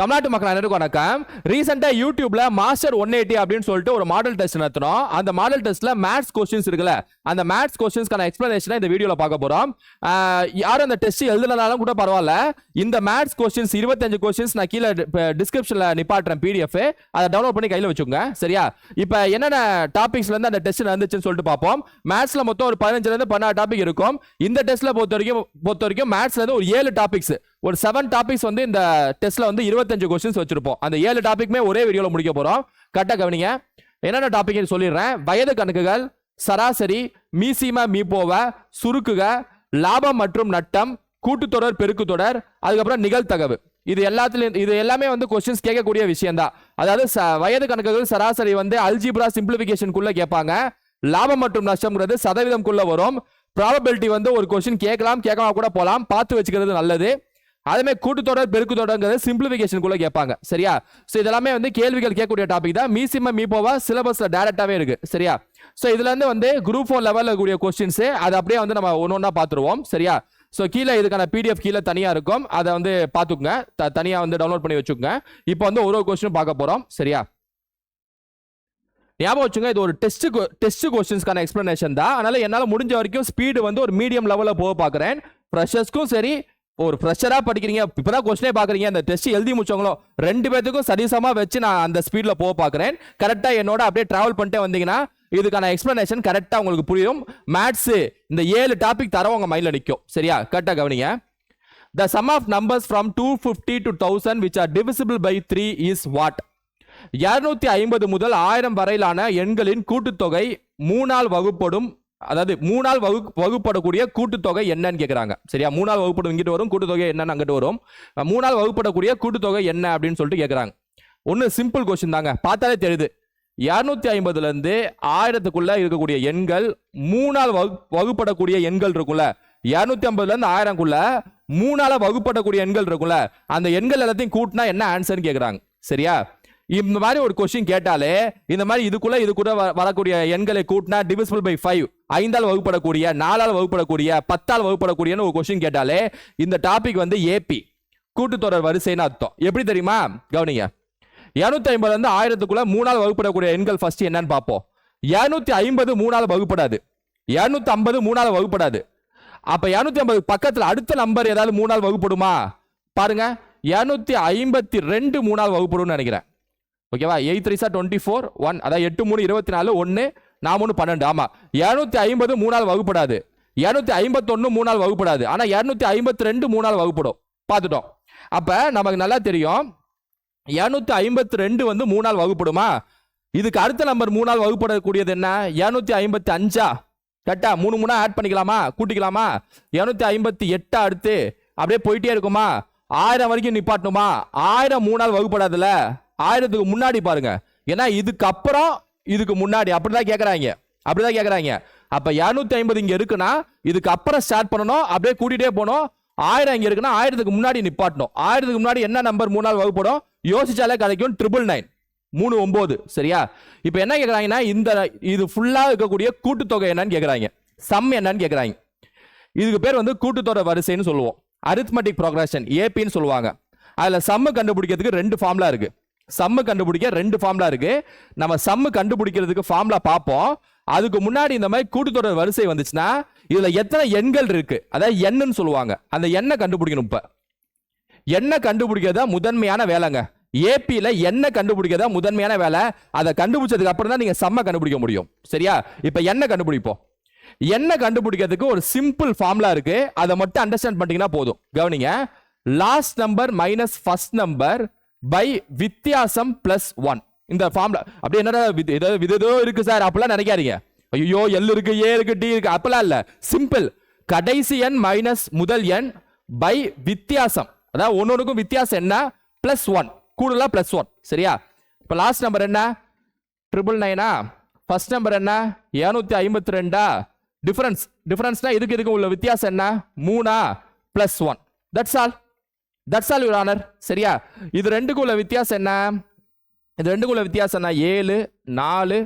தமிழ்நாட்டு மக்கள் அனைவருக்கும் வணக்கம். ரீசெண்டா யூடியூப்ல மாஸ்டர் 180 அப்படின்னு சொல்லிட்டு ஒரு மாடல் டெஸ்ட் நடத்தினோம். அந்த மாடல் டெஸ்ட்ல மேத்ஸ் கொஸ்டின்ஸ் இருக்குல்ல, அந்த மேத்ஸ் கொஸ்டின்ஸ்க்கான எக்ஸ்பிளனேஷனை இந்த வீடியோல பார்க்க போறோம். யாரும் அந்த டெஸ்ட் எழுதுனாலும் கூட பரவாயில்ல, இந்த மேத்ஸ் கொஸ்டின்ஸ் 25 கொஸ்டின்ஸ் நான் கீழே டிஸ்கிரிப்ஷன்ல நிப்பாட்டுறேன் PDF, அதை டவுன்லோட் பண்ணி கையில வச்சுக்கோங்க. சரியா? இப்போ என்னென்ன டாபிக்ஸ்ல இருந்து அந்த டெஸ்ட் நடந்துச்சுன்னு சொல்லிட்டு பார்ப்போம். மேத்ஸ்ல மொத்தம் ஒரு 15ல இருந்து 16 டாபிக் இருக்கும். இந்த டெஸ்ட்ல பொறுத்த வரைக்கும் மேத்ஸ்ல இருந்து ஒரு 7 டாபிக்ஸ், ஒரு 7 டாபிக்ஸ் வந்து இந்த டெஸ்ட்ல வந்து 25 क्वेश्चंस வச்சிருப்போம். அந்த 7 டாபிக்மே ஒரே வீடியோல முடிக்க போறோம். கரெக்ட்டா கவனிங்க. என்னென்ன டாபிக்னு சொல்லிடுறேன். வயது கணக்குகள், சராசரி, மீசிமா மீபோவ, சுருக்குக, லாபம் மற்றும் நட்டம், கூட்டுத்தொடர் பெருக்குத்தொடர், அதுக்கப்புறம் நிகழ்தகவு. இது எல்லாமே வந்து क्वेश्चंस கேட்கக்கூடிய விஷயம் தான். அதாவது வயது கணக்குகள் சராசரி வந்து அல்ஜிப்ரா சிம்பிளிஃபிகேஷனுக்குள்ள கேட்பாங்க. லாபம் மற்றும் நஷ்டம்ங்கிறது சதவீதம்க்குள்ள வரும். ப்ராபபிலிட்டி வந்து ஒரு क्वेश्चन கேட்காம கூட போலாம், பார்த்து வச்சுக்கிறது நல்லது. அதுமே கூட்டுத்தொடர் பெருக்குத்தொடர்ங்கிறது சிம்பிளிஃபிகேஷனுக்குள்ள கேட்பாங்க. சரியா? சோ இதெல்லாமே வந்து கேள்விகள் கேட்கக்கூடிய டாபிக் தான். மீசிமா மீபோவா சிலபஸ்ல டைரக்டாவே இருக்கு. சரியா? சோ இதுல இருந்து வந்து குரூப் 4 லெவல்ல கூடிய क्वेश्चंस அது அப்படியே வந்து நம்ம ஒவ்வொன்றா பார்த்துருவோம். சரியா? சோ கீழே இதுக்கான PDF கீழே தனியா இருக்கும், அதை வந்து பார்த்துக்குங்க, தனியா வந்து டவுன்லோட் பண்ணி வச்சுக்கோங்க. இப்போ வந்து ஒரு क्वेश्चन பார்க்க போறோம். சரியா? ஞாபகம் வச்சுங்க, இது ஒரு டெஸ்ட் क्वेश्चंसக்கான எக்ஸ்பிளனேஷன் தான். அதனால என்னால முடிஞ்ச வரைக்கும் ஸ்பீடு வந்து ஒரு மீடியம் லெவல்ல போக பார்க்குறேன். ஃப்ரெஷர்ஸ்க்கும் சரி, ஒரு ஃப்ரெஷரா படிக்கிறீங்க, இப்பதான் क्वेश्चனே பாக்குறீங்க, அந்த டெஸ்ட் எழுதி முடிச்சவங்களும் ரெண்டு பேத்துக்கும் சரிசமா வச்சு நான் அந்த ஸ்பீட்ல போக பார்க்குறேன். கரெக்டா என்னோட அப்படியே டிராவல் பண்ணிட்டே வந்தீங்கன்னா இதுக்கான எக்ஸ்பிளனேஷன் கரெக்டா உங்களுக்கு புரியும். மேத்ஸ் இந்த 7 டாபிக் தரம் உங்க மைண்ட்ல நிக்கும். சரியா? கரெக்டா கவனிங்க. The sum of numbers from 250 to 1000 which are divisible by 3 is what? 250 முதல் 1000 வரையிலான எண்களின் கூட்டுத்தொகை 3ஆல் வகுப்படும், அதாவது 3ஆல் வகுப்படக்கூடிய கூட்டுத்தொகை என்னன்னு கேட்குறாங்க. சரியா? 3ஆல் வகுப்படும் இங்கிட்டு வரும், கூட்டுத்தொகை என்னன்னு அங்கிட்டு வரும். 3ஆல் வகுப்படக்கூடிய கூட்டுத்தொகை என்ன அப்படின்னு சொல்லிட்டு கேட்குறாங்க. ஒன்று சிம்பிள் கொஸ்டின் தாங்க, பார்த்தாலே தெரியுது. 250ல இருந்து 1000க்குள்ள இருக்கக்கூடிய எண்கள் 3ஆல் வகுப்படக்கூடிய எண்கள் இருக்கும்ல, 250ல இருந்து 1000க்குள்ள 3ஆல வகுப்படக்கூடிய எண்கள் இருக்கும்ல, அந்த எண்கள் எல்லாத்தையும் கூட்டினா என்ன ஆன்சர்னு கேட்குறாங்க. சரியா? இந்த மாதிரி ஒரு கொஸ்டின் கேட்டாலே இந்த மாதிரி இதுக்குள்ள வரக்கூடிய எண்களை கூட்டினா டிவிசிபிள் பை 5, 5ஆல் வகுப்படக்கூடிய, 4ஆல் வகுப்படக்கூடிய, 10ஆல் வகுப்படக்கூடிய ஒரு கொஸ்டின் கேட்டாலே இந்த டாபிக் வந்து ஏபி கூட்டுத்தொடர் வரிசைன்னு அர்த்தம். எப்படி தெரியுமா? கவனிங்க. 250ல இருந்து 1000க்குள்ள 3ஆல் வகுப்படக்கூடிய எண்கள் ஃபர்ஸ்ட் என்னன்னு பார்ப்போம். 250 3ஆல் வகுப்படாது, 250 3ஆல் வகுப்படாது. அப்ப 250 பக்கத்துல அடுத்த நம்பர் ஏதாவது 3ஆல் வகுப்படுமா பாருங்க. 252 3ஆல் வகுப்படும் நினைக்கிறேன். ஓகேவா? 8 3 24, 1, அதாவது 8 3 24, 1 4 3 12. ஆமா, 250 3ஆல் வகுப்படாது, 251 3ஆல் வகுப்படாது, ஆனா 252 3ஆல் வகுப்படும். பார்த்துட்டோம். அப்ப நமக்கு நல்லா தெரியும் 252 வந்து 3ஆல் வகுப்படுமா. இதுக்கு அடுத்த நம்பர் 3ஆல் வகுப்படக்கூடியது என்ன? 255. கரெக்டா? 3 3 ஆட் பண்ணிக்கலாமா, கூட்டிக்கலாமா? 258 அடுத்து அப்படியே போயிட்டே இருக்குமா? 1000 வரைக்கும் நிப்பாட்டணுமா? 1000 3ஆல் வகுப்படாதுல, 1000க்கு முன்னாடி பாருங்க. ஏன்னா இதுக்கு அப்புறம் இதுக்கு முன்னாடி அப்படிதான் கேட்கறாங்க. அப்ப 250 இங்க இருக்குன்னா இதுக்கு அப்புறம் ஸ்டார்ட் பண்ணணும், அப்படியே கூட்டிட்டே போனோம். 1000 இங்க இருக்குன்னா 1000க்கு முன்னாடி நிப்பாட்டணும். 1000க்கு முன்னாடி என்ன நம்பர் 3ஆல் வகுப்படும் யோசிச்சாலே கிடைக்கும். 999, 39. சரியா? இப்ப என்ன கேட்கறாங்கன்னா இது ஃபுல்லா இருக்கக்கூடிய கூட்டுத்தொகை என்னன்னு கேட்கறாங்க, சம் என்னன்னு கேட்கறாங்க. இதுக்கு பேர் வந்து கூட்டுத்தொடர் வரிசைன்னு சொல்லுவோம், அரித்மெட்டிக் ப்ரோக்ரஷன், ஏபின்னு சொல்லுவாங்க. அதுல சம்மு கண்டுபிடிக்கிறதுக்கு 2 ஃபார்முலா இருக்கு. சம்மு கண்டுபிடிக்க 2 ஃபார்முலா இருக்கு. நம்ம சம்மு கண்டுபிடிக்கிறதுக்கு ஃபார்முலா பார்ப்போம். அதுக்கு முன்னாடி இந்த மாதிரி கூட்டுத்தொடர் வரிசை வந்துச்சுன்னா இதுல எத்தனை எண்கள் இருக்கு, அதாவது எண்ணுன்னு சொல்லுவாங்க, அந்த எண்ணை கண்டுபிடிக்கணும். இப்ப எண்ணை கண்டுபிடிக்கிறதா முதன்மையான வேலைங்க. ஏபில என்ன கண்டுபிடிக்கிறதா முதன்மையான வேலை. அதை கண்டுபிடிச்சதுக்கு அப்புறம் தான் நீங்க சம்ம கண்டுபிடிக்க முடியும். சரியா? இப்ப என்ன கண்டுபிடிப்போம். என்ன கண்டுபிடிக்கிறதுக்கு ஒரு சிம்பிள் ஃபார்முலா இருக்கு, அதை மட்டும் அண்டர்ஸ்டாண்ட் பண்ணிட்டீங்கன்னா போதும். கவனிங்க. Last number minus first number by வித்தியாசம் பிளஸ் 1. இந்த ஃபார்முலா அப்படி என்னடா விதோ இருக்கு சார் அப்படிலாம் நினைக்காதீங்க. ஐயோ எல் இருக்கு, ஏ இருக்கு, டி இருக்கு, அப்பெல்லாம் இல்ல. சிம்பிள். கடைசி எண் மைனஸ் முதல் எண் பை வித்தியாசம், அதாவது ஒன்னொன்னுக்கும் வித்தியாசம் என்ன, பிளஸ் 1, கூடுதலா பிளஸ் 1. சரியா? இப்ப லாஸ்ட் நம்பர் என்ன? 999. ஃபர்ஸ்ட் நம்பர் என்ன? 252. டிஃபரன்ஸ்னா இதுக்கு உள்ள வித்தியாசம் என்ன? 3 plus 1. That's all your honour. சரியா? இது ரெண்டுக்கும் உள்ள வித்தியாசம் என்ன? 7 4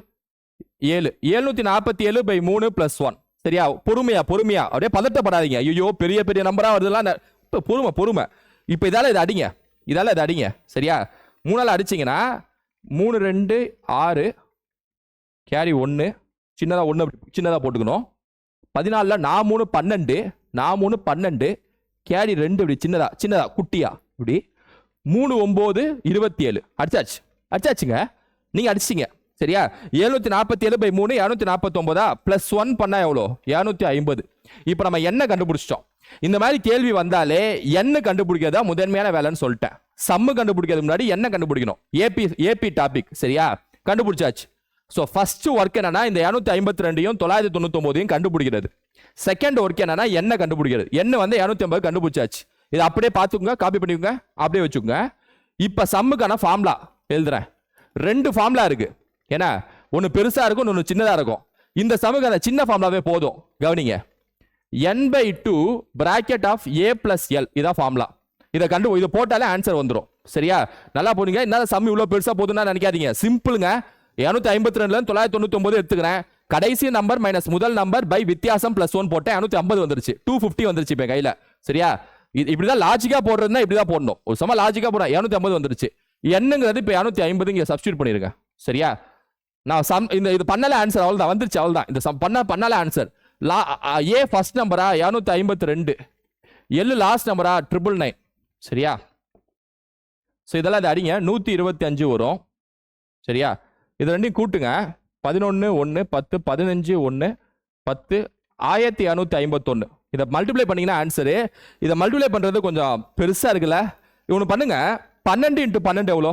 7, 747 பை 3 பிளஸ் 1. சரியா? பொறுமையா அப்படியே பதட்டப்படாதீங்க. ஐயோ பெரிய நம்பரா வருதுலாம், பொறுமை. இப்ப இதால இதை அடிங்க. இதால இதை அடிங்க சரியா. 3ஆல் அடிச்சிங்கன்னா 3 2 6 கேரி 1 சின்னதாக 1 சின்னதாக போட்டுக்கணும். 14ல் 4 3 12 கேரி 2 இப்படி சின்னதா குட்டியா இப்படி 3 9 27 அடிச்சாச்சுங்க. நீங்கள் அடிச்சிங்க சரியா. 747/3 249 ப்ளஸ் 1 பண்ணா எவ்வளோ 250. இப்போ நம்ம என்ன கண்டுபிடிச்சிட்டோம். இந்த மாதிரி கேள்வி வந்தாலே என்ன கண்டுபிடிக்கிறதா முதன்மையான வேலைன்னு சொல்லிட்டேன். சம்மு கண்டுபிடிக்கிறதுக்கு முன்னாடி என்ன கண்டுபிடிக்கணும். ஏபி டாபிக் சரியா கண்டுபிடிச்சாச்சு. ஸோ ஃபர்ஸ்ட் ஒர்க் என்னன்னா இந்த 252 999 கண்டுபிடிக்கிறது. செகண்ட் ஒர்க் என்னன்னா என்ன கண்டுபிடிக்கிறது. என்ன வந்து 250 கண்டுபிடிச்சாச்சு. இதை அப்படியே பார்த்துக்கோங்க, காப்பி பண்ணிக்கோங்க, அப்படியே வச்சுக்கோங்க. இப்போ சம்முக்கான ஃபார்முலா எழுதுறேன். 2 ஃபார்முலா இருக்கு. ஏன்னா ஒன்று பெருசா இருக்கும், ஒன்று சின்னதா இருக்கும். இந்த சம்முக்கு அந்த சின்ன ஃபார்முலாவே போதும். கவனிங்க, n/2 bracket of a plus l இதான் ஃபார்முலா. இதை போட்டாலே ஆன்சர் வந்துடும் சரியா. நல்லா போனீங்க. என்ன சம் இவ்வளோ பெருசா போதுன்னா நினைக்காதீங்க. சிம்பிளுங்க. 252 999 எடுத்துக்கிறேன். கடைசி நம்பர் மைனஸ் முதல் நம்பர் பை வித்தியாசம் பிளஸ் 1 போட்டேன். 250 வந்துருச்சு. 250 வந்துருச்சு இப்போ கையில சரியா. இப்படிதான் லாஜிக்கா போடுறதுன்னா இப்படிதான் போடணும். ஒரு சம லாஜிக்கா போடுறேன். 250 வந்துருச்சு. என்னங்கிறது இப்போ 250 இங்க சப்ஸ்டியூட் பண்ணிருங்க சரியா. நான் இது பண்ணல ஆன்சர் அவ்வளவுதான் வந்துருச்சு. அவ்வளவுதான் இந்த சம் பண்ணல ஆன்சர். ஏ ஃபர்ஸ்ட் நம்பரா 252, எல் லாஸ்ட் நம்பரா 999 சரியா. ஸோ இதெல்லாம் இதை அடிங்க 125 வரும் சரியா. இது ரெண்டையும் கூட்டுங்க. 11 1 10 15 1 10 1251. இதை மல்டிப்ளை பண்ணீங்கன்னா ஆன்சரு. இதை மல்டிப்ளை பண்றது கொஞ்சம் பெருசா இருக்குல்ல. இவனு பண்ணுங்க. 12 × 12 எவ்வளோ.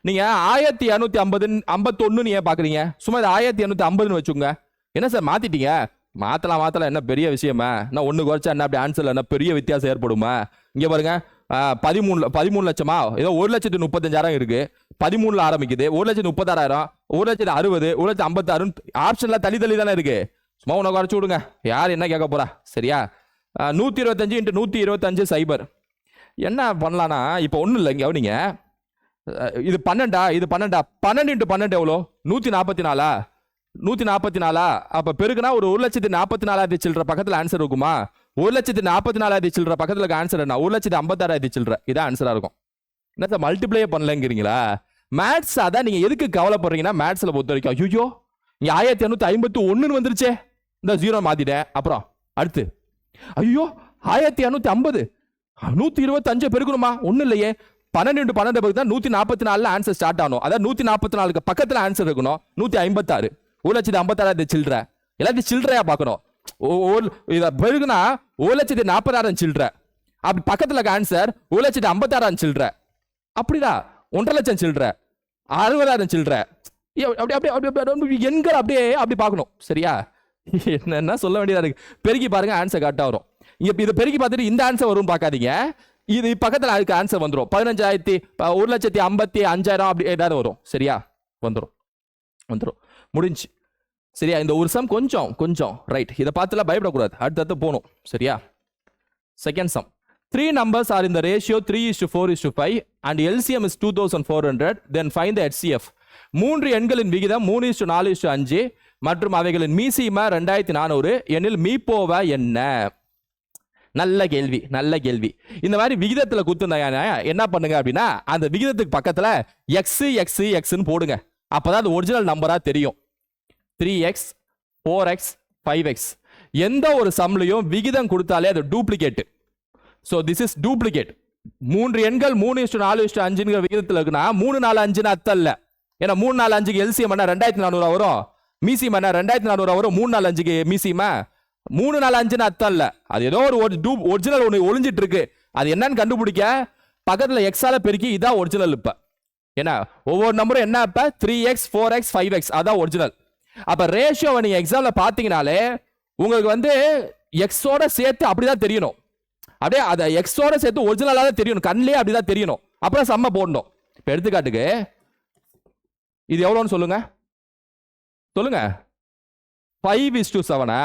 நீங்க 1251 நீங்க பாக்குறீங்க. சும்மா இது 1250 வச்சுங்க. என்ன சார் மாத்திட்டீங்க. மாத்தலாம் என்ன பெரிய விஷயமா. நான் 1 குறைச்சா என்ன அப்படி ஆன்சர்ல என்ன பெரிய வித்தியாசம் ஏற்படுமா. இங்க பாருங்க 13 லட்சமா ஏதோ 1,35,000 இருக்கு. 13ல ஆரம்பிக்குது. 1,30,000 1,60,000 1,56,000 ஆப்ஷன்ல தள்ளி தானே இருக்கு. சும்மா உனக்கு குறைச்சு விடுங்க. யார் என்ன கேட்க போறா சரியா. 125 × 125 சைபர். என்ன பண்ணலான்னா இப்போ ஒன்றும் இல்லை. இங்கே நீங்க இது 12 12 × 12 எவ்வளோ 144 144. அப்ப பெருக்குனா ஒரு 1,44,000 சில்லற பக்கத்துல ஆன்சர் இருக்குமா. 1,44,000 சில்லற பக்கத்துல ஆன்சர் என்ன 1,56,000 சில்லற. இதான் ஆன்சரா இருக்கும். என்ன சார் மல்டிப்ளையே பண்ணலங்கிறீங்களா. மேத்ஸ் அதான். நீங்க எதுக்கு கவலைப்படுறீங்கன்னா மேத்ஸ்ல பொறுத்த வரைக்கும் ஐயோ இங்க 1851 வந்துருச்சே இந்த 0 மாத்திட்டேன். அப்புறம் அடுத்து ஐயோ 1250 125 பெருக்கணுமா. ஒன்னும் இல்லையே. 12 × 12 பக்கம் தான் 144 ஆன்சர் ஸ்டார்ட் ஆகணும். அதாவது 144 பக்கத்துல ஆன்சர் இருக்கணும். 156 1,56,000 சில்லற. எல்லாத்தையும் சில்லறையா பார்க்கணும். இதை பெருகுனா 1,40,000 சில்லற. அப்படி பக்கத்துல ஆன்சர் 1,56,000 சில்லற. அப்படிதான் 1,50,000 சில்லற 60,000 சில்லற. எண்கள் அப்படியே அப்படி பார்க்கணும் சரியா. என்ன சொல்ல வேண்டியதா இருக்கு. பெருக்கி பாருங்க ஆன்சர் கரெக்டா வரும். இதை பெருக்கி பார்த்துட்டு இந்த ஆன்சர் வரும் பார்க்காதீங்க. இது பக்கத்தில் அதுக்கு ஆன்சர் வந்துடும். 15,000 1,55,000 அப்படி ஏதாவது வரும் சரியா. வந்துடும் முடிஞ்சு சரியா. இந்த ஒரு சம் கொஞ்சம் ரைட். இதை பார்த்துலாம் பயப்படக்கூடாது. அடுத்தடுத்து போகணும் சரியா. Second sum. 3 numbers are in the ratio 3:4:5 and LCM is 2400. Then find the HCF. 3 எண்களின் விகிதம் 3:4:5 மற்றும் அவைகளின் மீசிமா 2400 எனில் மீப்போவ என்ன. நல்ல கேள்வி. இந்த மாதிரி விகிதத்துல குத்துனாங்க என்ன பண்ணுங்க அப்படின்னா அந்த விகிதத்துக்கு பக்கத்துல x போடுங்க. அப்பதான் அது ஒரிஜினல் நம்பரா தெரியும். 3x 4x 5x எந்த ஒரு சம்லையும் விகிதம் கொடுத்தாலே அது duplicate. So this is duplicate. 3 எண்கள் 3:4:5 விகிதத்தில் இருக்குன்னா 3 4 5 அர்த்தம் இல்லை. ஏன்னா 3 4 5 எல்சிஎம் 2400 வரும். மீசியம் 2400 வரும். 3 4 5 மீசியமா 3 4 5 அர்த்தம் இல்ல. அது ஏதோ ஒரு ஒரிஜினல் ஒன்று ஒளிஞ்சிட்டு இருக்கு. அது என்னன்னு கண்டுபிடிக்க பக்கத்துல எக்ஸால பெருக்கி இதான் ஒரிஜினல். இப்ப ஏன்னா ஒவ்வொரு நம்பரும் என்ன இப்ப 3x 4x 5x அதான் ஒரிஜினல். அப்ப ரேஷியோவை நீங்க எக்ஸாம்ல பாத்தீங்கனாலே உங்களுக்கு வந்து எக்ஸோட சேர்த்து அப்படிதான் தெரியணும். அப்படியே அதை எக்ஸோட சேர்த்து ஒரிஜினலா தான் தெரியணும். கண்ணிலே அப்படிதான் தெரியணும். அப்புறம் சம்ம போடணும். இப்ப எடுத்துக்காட்டுக்கு இது எவ்வளோன்னு சொல்லுங்க 5:7.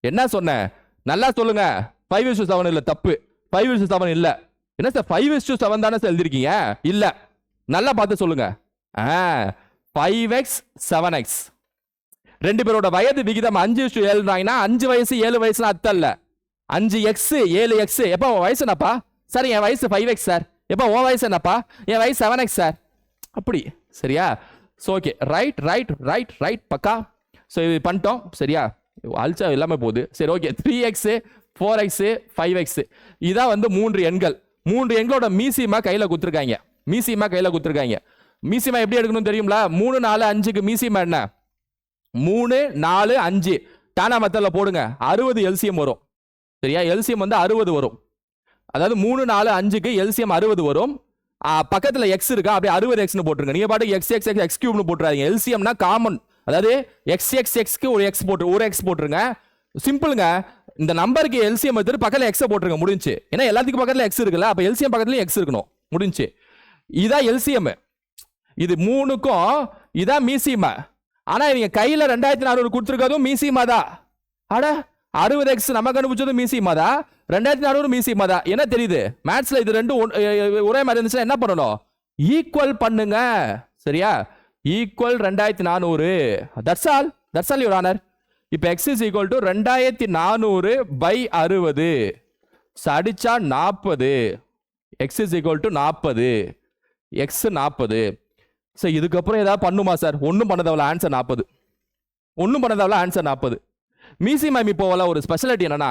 என்ன சொன்னேன் நல்லா சொல்லுங்க. 5:7 இல்ல தப்பு. 5:7 இல்ல. என்ன சார் 5:7 தானே சார் எழுதிருக்கீங்க. இல்ல நல்லா பார்த்து சொல்லுங்க. 5x 7x ரெண்டு பேரோட வயது விகிதம் 5:7 5 வயசு 7 வயசுன்னு அர்த்தம் இல்ல. 5x 7x எப்ப வயசுனாப்பா சார் என் வயசு 5x சார் எப்போ உன் வயசு என்னப்பா? என் வயசு 7x சார். அப்படி சரியா? So okay, right right right right பக்கா. ஸோ இது பண்ணிட்டோம் சரியா? அல்ச்சா எல்லாமே போகுது. சரி ஓகே, 3x 4x 5x இதான் வந்து 3 எண்கள். 3 எண்களோட மீசிமா கையில் கொடுத்துருக்காங்க. மீசிமா கையில் கொடுத்துருக்காங்க. மீசிமா எப்படி எடுக்கணும் தெரியுங்களா? 3 4 5க்கு மீசிமா என்ன? 3 4 5 டானா மெத்தடில் போடுங்க. 60 எல்சிஎம் வரும் சரியா? எல்சிஎம் வந்து 60 வரும். அதாவது 3 4 5க்கு எல்சிஎம் 60 வரும். பக்கத்துல எக்ஸ் இருக்கா, அப்படியே 60x போட்டுருங்க. நீங்க பாட்டு எக்ஸ் எக்ஸ் எக்ஸ் எக்ஸ் கியூப்னு போட்டுறாதீங்க. எல்சிஎம்னா காமன், அதாவது எக்ஸ் எக்ஸ் எக்ஸ்க்கு ஒரு எக்ஸ் போட்டு ஒரு எக்ஸ் போட்டுருங்க. சிம்பிளுங்க. இந்த நம்பருக்கு எல்சிஎம் எடுத்து பக்கத்துல எக்ஸ் போட்டுருங்க, முடிஞ்சு. ஏன்னா எல்லாத்துக்கும் பக்கத்துல எக்ஸ் இருக்குல்ல, அப்ப எல்சிஎம் பக்கத்துலயும் எக்ஸ் இருக்கணும், முடிஞ்சு. இதான் எல்சிஎம். இது 3க்கும் இதான் மீசிமா. ஆனா இவங்க கையில 2400 கொடுத்துருக்கதும் மீசிமா தான். அட 60x நம்ம கண்டுபிடிச்சதும் மீசிமா தான், 2400 மீசிமா தான். என்ன தெரியுது? மேத்ஸ்ல இது ரெண்டும் ஒரே மாதிரி இருந்துச்சுன்னா என்ன பண்ணணும்? ஈக்குவல் பண்ணுங்க சரியா? Equal 2400. That's all your honour. இப்போ x is equal to 2400 by 60. அடிச்சா 40. x is equal to 40. x 40. So இதுக்கப்புறம் ஏதாவது பண்ணுமா சார்? ஒன்றும் பண்ணதவள ஆன்சர் 40. ஒன்றும் பண்ணதவள ஆன்சர் 40. மீசிமா இப்போல ஒரு ஸ்பெஷாலிட்டி என்னன்னா,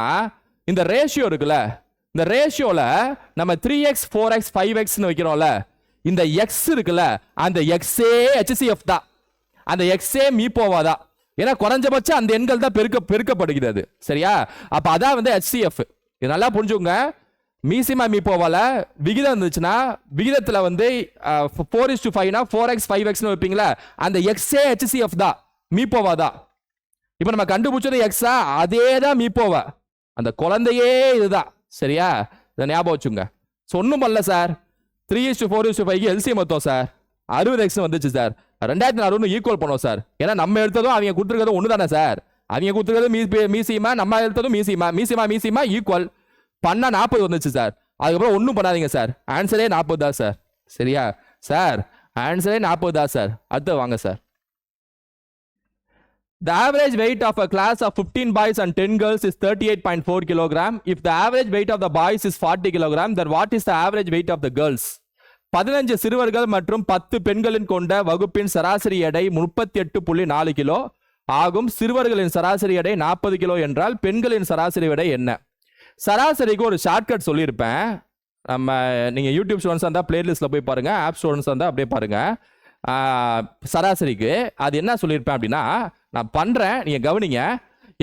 இந்த ரேஷியோ இருக்குல்ல, இந்த ரேஷியோல நம்ம 3x 4x 5x வைக்கிறோம்ல, இந்த x இருக்குல்ல, அந்த xஏ HCF தான். அந்த xஏ மீப்போவா தான். ஏன்னா குறைஞ்சபட்சம் அந்த எண்கள் தான் பெருக்கப்படுகிறது சரியா? அப்ப அதான் வந்து HCF. இது நல்லா புரிஞ்சுங்க. மீசிமா மீப்போவால விகிதம் இருந்துச்சுன்னா, விகிதத்துல வந்து 4:5னா 4x 5x வைப்பீங்களா, அந்த xஏ HCF தான், மீப்போவா தான். இப்ப நம்ம கண்டுபிடிச்சது எக்ஸா, அதே தான் மீப்போவா, அந்த குழந்தையே இதுதான் சரியா? இதை ஞாபகம் வச்சுங்க. ஒன்றும் பண்ணல சார், 3:4:5 எல்சிஎம் மொத்தம் சார் 60x வந்துச்சு சார். 2400 ஈக்குவல் பண்ணோம் சார். ஏன்னா நம்ம எடுத்ததும் அவங்க கொடுத்துருக்கதும் ஒன்று தானே சார். அவங்க கொடுத்துருக்கிறது மீசிமா, நம்ம எடுத்ததும் மீசிமா ஈக்குவல் பண்ணா 40 வந்துச்சு சார். அதுக்கப்புறம் ஒன்றும் பண்ணாதீங்க சார், ஆன்சரே 40 தான் சார் சரியா? சார் ஆன்சரே 40 தான் சார். அடுத்து வாங்க sir. The average weight of a class of 15 boys and 10 girls is 38.4 kg. If the average weight of the boys is 40 kg, then what is the average weight of the girls? 15 சிறுவர்கள் மற்றும் 10 பெண்களின் கொண்ட வகுப்பின் சராசரி எடை 38.4 kilo ஆகும். சிறுவர்களின் சராசரி எடை 40 கிலோ என்றால் பெண்களின் சராசரி எடை என்ன? சராசரிக்கு ஒரு ஷார்ட்கட் சொல்லியிருப்பேன். நம்ம நீங்கள் யூடியூப் ஸ்டூடெண்ட்ஸ் இருந்தால் பிளேலிஸ்ட்டில் போய் பாருங்கள், ஆப் ஸ்டூடெண்ட்ஸ் இருந்தால் அப்படியே பாருங்கள். சராசரிக்கு அது என்ன சொல்லியிருப்பேன் அப்படின்னா, நான் பண்ணுறேன், நீங்கள் கவனிங்க.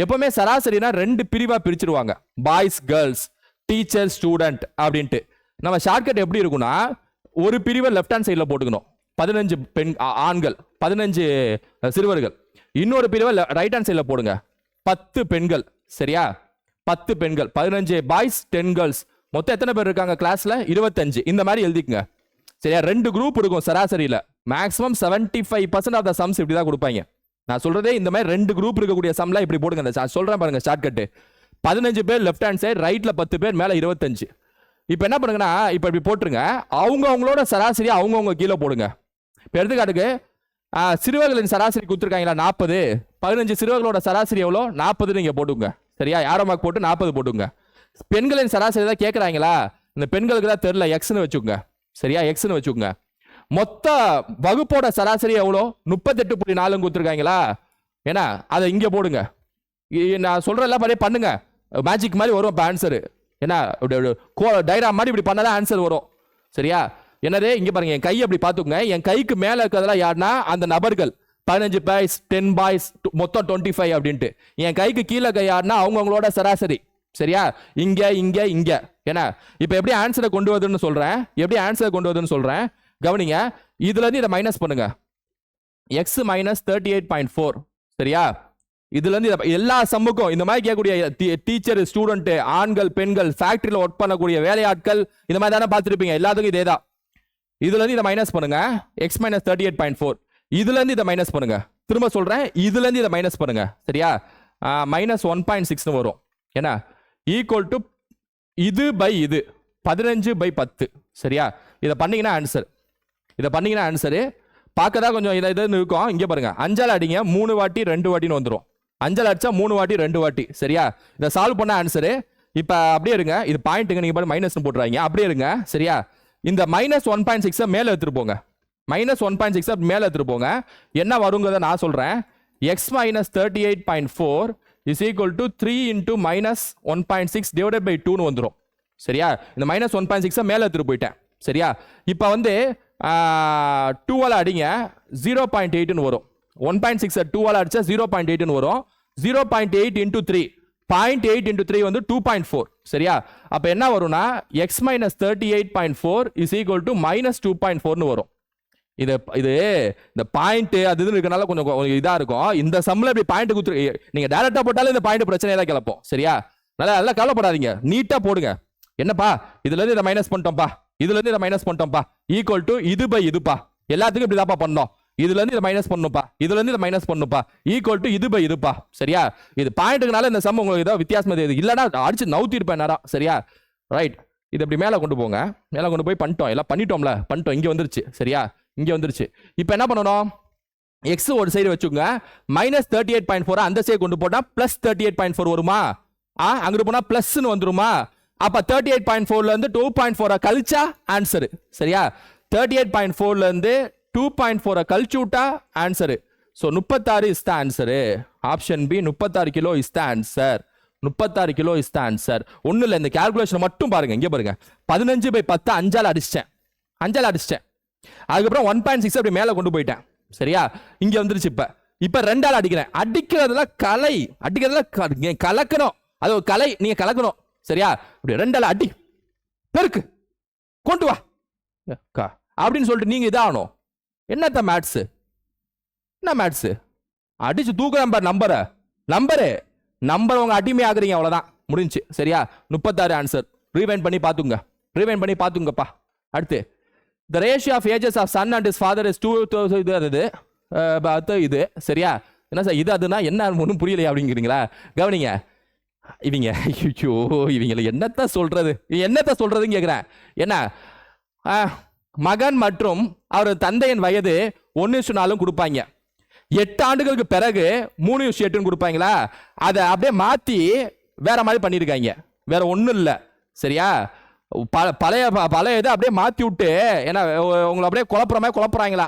எப்பவுமே சராசரினா 2 பிரிவாக பிரிச்சிருவாங்க, பாய்ஸ் கேர்ள்ஸ், டீச்சர் ஸ்டூடெண்ட் அப்படின்ட்டு. நம்ம ஷார்ட்கட் எப்படி இருக்குன்னா, ஒரு பிரிவை லெஃப்ட் ஹேண்ட் சைடில் போட்டுக்கணும், 15 பெண் ஆண்கள் 15 சிறுவர்கள். இன்னொரு பிரிவை ரைட் ஹேண்ட் சைடில் போடுங்க, 10 பெண்கள் சரியா? 10 பெண்கள், 15 பாய்ஸ் 10 கேர்ள்ஸ். மொத்தம் எத்தனை பேர் இருக்காங்க கிளாஸ்ல? 25. இந்த மாதிரி எழுதிக்குங்க சரியா? 2 குரூப் இருக்கும் சராசரியில். மேக்ஸிமம் 75% ஆஃப் த சம்ஸ் இப்படி தான் கொடுப்பாங்க. நான் சொல்றதே இந்த மாதிரி 2 குரூப் இருக்கக்கூடிய சம்லாம் இப்படி போடுங்க. சொல்றேன் பாருங்க ஷார்ட்கட். 15 பேர் லெஃப்ட் ஹேண்ட் சைடு, ரைட்ல 10 பேர், மேல 25. இப்போ என்ன பண்ணுங்கன்னா, இப்போ இப்படி போட்டுருங்க, அவங்களோட சராசரி அவங்கவுங்க கீழே போடுங்க. இப்போ எடுத்துக்காட்டுக்கு சிறுவர்களின் சராசரி கொடுத்துருக்காங்களா 40. 15 சிறுவர்களோட சராசரி எவ்வளோ? 40 நீங்க போட்டுங்க சரியா? யாரோ மார்க் போட்டு 40 போட்டுங்க. பெண்களின் சராசரி தான் கேட்குறாங்களா, இந்த பெண்களுக்கு தான் தெரியல, எக்ஸ்னு வச்சுக்கோங்க சரியா? எக்ஸ்னு வச்சுக்கோங்க. மொத்த வகுப்போட சராசரி எவ்வளோ? 38.4 கொடுத்துருக்காங்களா? ஏன்னா அதை இங்கே போடுங்க. நான் சொல்ற எல்லாம் மாதிரி பண்ணுங்க, மேஜிக் மாதிரி வரும் இப்போ ஆன்சரு. ஏன்னா டைராம் மாதிரி இப்படி பண்ணாதான் ஆன்சர் வரும் சரியா? என்னது இங்கே பாருங்க, என் கை அப்படி பார்த்துக்கோங்க. என் கைக்கு மேலே இருக்கிறதெல்லாம் யாருன்னா அந்த நபர்கள், 15 பாய்ஸ் 10 பாய்ஸ் மொத்தம் 25 அப்படின்ட்டு. என் கைக்கு கீழே கை யாருன்னா அவங்கவுங்களோட சராசரி சரியா? இங்க இங்க இங்க. ஏன்னா இப்போ எப்படி ஆன்சரை கொண்டு வருதுன்னு சொல்றேன், எப்படி ஆன்சரை கொண்டு வருதுன்னு சொல்றேன், கவனிங்க. இதுல இருந்து இதை மைனஸ் பண்ணுங்க, x மைனஸ் 38.4 சரியா? இதுல இருந்து எல்லா சம்முக்கும் இந்த மாதிரி கேட்கக்கூடிய டீச்சர் ஸ்டூடெண்ட், ஆண்கள் பெண்கள், ஃபேக்டரியில் ஒர்க் பண்ணக்கூடிய வேலையாட்கள், இந்த மாதிரி தானே பார்த்துருப்பீங்க. எல்லாத்துக்கும் இதே தான். இதுல இருந்து இதை மைனஸ் பண்ணுங்க, x மைனஸ் 38.4. இதுல இருந்து இதை மைனஸ் பண்ணுங்க, திரும்ப சொல்றேன், இதுல இருந்து இதை மைனஸ் பண்ணுங்க சரியா? மைனஸ் 1.6 வரும். ஏன்னா ஈக்குவல் டு இது பை இது 15/10 சரியா? இதை பண்ணீங்கன்னா ஆன்சர், இதை பண்ணீங்கன்னா ஆன்சரு பார்க்க தான் கொஞ்சம் இதை இதுன்னு இருக்கும். இங்கே பாருங்க, 5ஆல் அடிங்க, 3 வாட்டி 2 வாட்டின்னு வந்துடும். 5ஆல் அடிச்சா 3 வாட்டி 2 வாட்டி சரியா? இதை சால்வ் பண்ண ஆன்சரு. இப்போ அப்படியே இருங்க, இது பாயிண்ட்டுங்க, நீங்கள் பாருங்க மைனஸ்னு போட்டுறாங்க, அப்படியே இருங்க சரியா? இந்த -1.6 மேல எடுத்துட்டு போங்க. -1.6 மேல எடுத்துட்டு போங்க. என்ன வருங்கிறத நான் சொல்றேன். x minus 38.4 is equal to 3 into -1.6 divided by 2 னு வந்துரும். சரியா? இந்த -1.6 மேல எடுத்துட்டு போயிட்டேன். சரியா? இப்போ வந்து 2 ஆல அடிங்க 0.8 னு வரும். 1.6 2 ஆல அடிச்சா 0.8 னு வரும். 0.8 into 3 0.8 into 3 வந்து 2.4. சரியா? அப்ப என்ன வரும்னா x minus 38.4 is equal to -2.4 னு வரும். இது இந்த பாயிண்ட் அது இது இருக்கனால கொஞ்சம் இதா இருக்கும். இந்த சம்ல இப்படி பாயிண்ட் குத்து நீங்க டைரக்டா போட்டாலும் இந்த பாயிண்ட் பிரச்சனையா தான் கிளப்போம். சரியா? நல்லா கவலைப்படாதீங்க. நீட்டா போடுங்க. என்னப்பா இதுல இருந்து இதை மைனஸ் பண்ணிட்டோம்ப்பா, இதுல இருந்து இதை மைனஸ் பண்ணிட்டோம்ப்பா, ஈக்குவல் டு இது பை இதுப்பா. எல்லாத்துக்கும் இப்படிதாப்பா பண்ணோம். இதுல இருந்து இதை மைனஸ் பண்ணுப்பா, இதுல இருந்து இதை மைனஸ் பண்ணுப்பா, ஈக்குவல் டு இது பை இதுப்பா. சரியா? இது பாயிண்ட்டுக்குனால இந்த சம் உங்களுக்கு ஏதோ வித்தியாசமா தெரியுது. இல்லைன்னா அடிச்சு நவுத்தி இருப்பேன் நேரம். சரியா? ரைட். இது இப்படி மேல கொண்டு போங்க. மேல கொண்டு போய் பண்ணிட்டோம். எல்லாம் பண்ணிட்டோம்ல, பண்ணிட்டோம். இங்க வந்துருச்சு. சரியா? இங்க வந்துருச்சு. இப்போ என்ன பண்ணணும்? எக்ஸ் ஒரு சைடு வச்சுக்கோங்க. -38.4 அந்த சைடு கொண்டு போட்டா +38.4 வருமா? அங்கிட்டு போனா பிளஸ்ன்னு வந்துருமா? அப்ப 38.4ல இருந்து 2.4 கழிச்சா ஆன்சர். சரியா? 38.4ல இருந்து 2.4 கழிச்சு விட்டா answer. So 36 is the answer. Option B 36 kilo is the answer. 36 kilo is the answer. ஒன்றும் இல்லை, இந்த கேல்குலேஷன் மட்டும் பாருங்க. இங்கே பாருங்க, 15/10 அஞ்சால் அடிச்சிட்டேன். அதுக்கப்புறம் 1.6 அப்படி மேலே கொண்டு போயிட்டேன். சரியா? இங்கே வந்துருச்சு. இப்போ 2ஆல் அடிக்கிறேன். அடிக்கிறதுல கலக்கணும். அது ஒரு கலை, நீங்க கலக்கணும். சரியா? இப்படி 2ஆல் அடி, பெருக்கு, கொண்டு வா அப்படின்னு சொல்லிட்டு நீங்க இதாகணும். என்னத்த மேட்ஸ்? என்ன மேட்ஸ்? அடிச்சு தூக்குறேன் பாரு நம்பர் உங்க அடிமை ஆகுறீங்க. அவ்வளவுதான், முடிஞ்சு. சரியா? 36 ஆன்சர். ரீவைண்ட் பண்ணி பாத்துங்கப்பா. அடுத்து the ratio of ages of son and his father is 2. இது சரியா? என்ன சார் இது அதுனா என்ன ஒன்றும் புரியலையா அப்படிங்கிறீங்களா? கவனிங்க. இவங்களை என்னத்த சொல்றதுன்னு கேட்கிறேன். என்ன மகன் மற்றும் அவர் தந்தையின் வயது 1:4 கொடுப்பாங்க. 8 ஆண்டுகளுக்கு பிறகு 3:8 கொடுப்பாங்களா? அதை அப்படியே மாத்தி வேற மாதிரி பண்ணிருக்காங்க. வேற ஒண்ணும் இல்ல. சரியா? பழைய இதை அப்படியே மாத்தி விட்டு, ஏன்னா உங்களை அப்படியே குழப்புறாங்களா?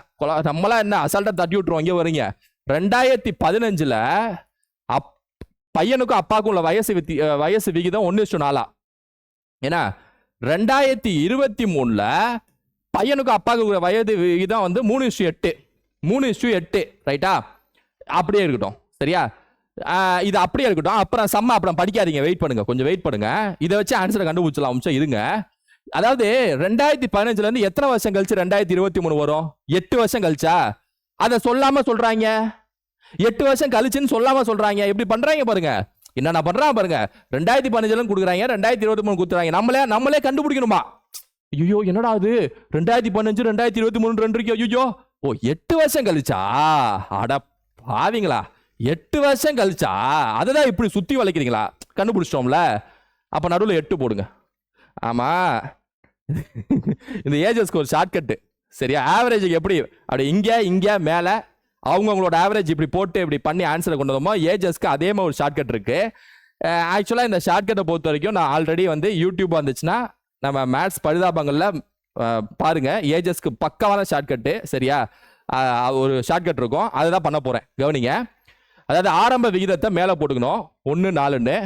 நம்மளா என்ன அசால்ட்டா தட்டி விட்டுருவோம். இங்க வரீங்க 2015ல பையனுக்கும் அப்பாவுக்கும் உள்ள வயசு விகிதம் 1:4. ஏன்னா 2023ல பையனுக்கும் அப்பாவுக்கு வயது விகிதம் வந்து 3:8. ரைட்டா? அப்படியே இருக்கட்டும். சரியா? இது அப்படியே இருக்கட்டும். அப்புறம் அப்புறம் படிக்காதீங்க. கொஞ்சம் வெயிட் பண்ணுங்க. இதை வச்சு ஆன்சரை கண்டுபிடிச்சலாம். இருங்க. அதாவது 2015ல இருந்து எத்தனை வருஷம் கழிச்சு 2023 வரும்? 8 வருஷம் கழிச்சா? அதை சொல்லாம சொல்றாங்க. 8 வருஷம் கழிச்சுன்னு சொல்லாம சொல்றாங்க. எப்படி பண்றாங்க பாருங்க. என்னென்ன பண்றாங்க பாருங்க. 2015ல கொடுக்குறாங்க, 2023 கொடுத்துறாங்க. நம்மளே கண்டுபிடிக்கணுமா? ஐயோ என்னடா அது 2015 2023 2 இருக்கு. ஐயோ 8 வருஷம் கழிச்சா? அட பாவீங்களா, 8 வருஷம் கழிச்சா? அததான் இப்படி சுத்தி வளைக்கிறீங்களா? கண்டுபிடிச்சிட்டோம்ல. அப்ப நடுவில் 8 போடுங்க. ஆமா, இந்த ஏஜஸ்க்கு ஒரு ஷார்ட்கட்டு. சரியா? ஆவரேஜுக்கு எப்படி அப்படி இங்க மேல அவங்களோட ஆவரேஜ் இப்படி போட்டு இப்படி பண்ணி ஆன்சரை கொண்டு வந்தோமோ, ஏஜஸ்க்கு அதே மாதிரி ஒரு ஷார்ட்கட் இருக்கு. ஆக்சுவலாக இந்த ஷார்ட்கட்டை பொறுத்த வரைக்கும் நான் ஆல்ரெடி வந்து யூடியூப் வந்துச்சுன்னா நம்ம மேத்ஸ் பரிதாபங்களில் பாருங்க, ஏஜஸ்க்கு பக்கமான ஷார்ட்கட்டு. சரியா? ஒரு ஷார்ட்கட் இருக்கும், அதுதான் பண்ண போறேன். கவனிங்க. அதாவது ஆரம்ப விகிதத்தை மேலே போட்டுக்கணும் 1:4ன்னு,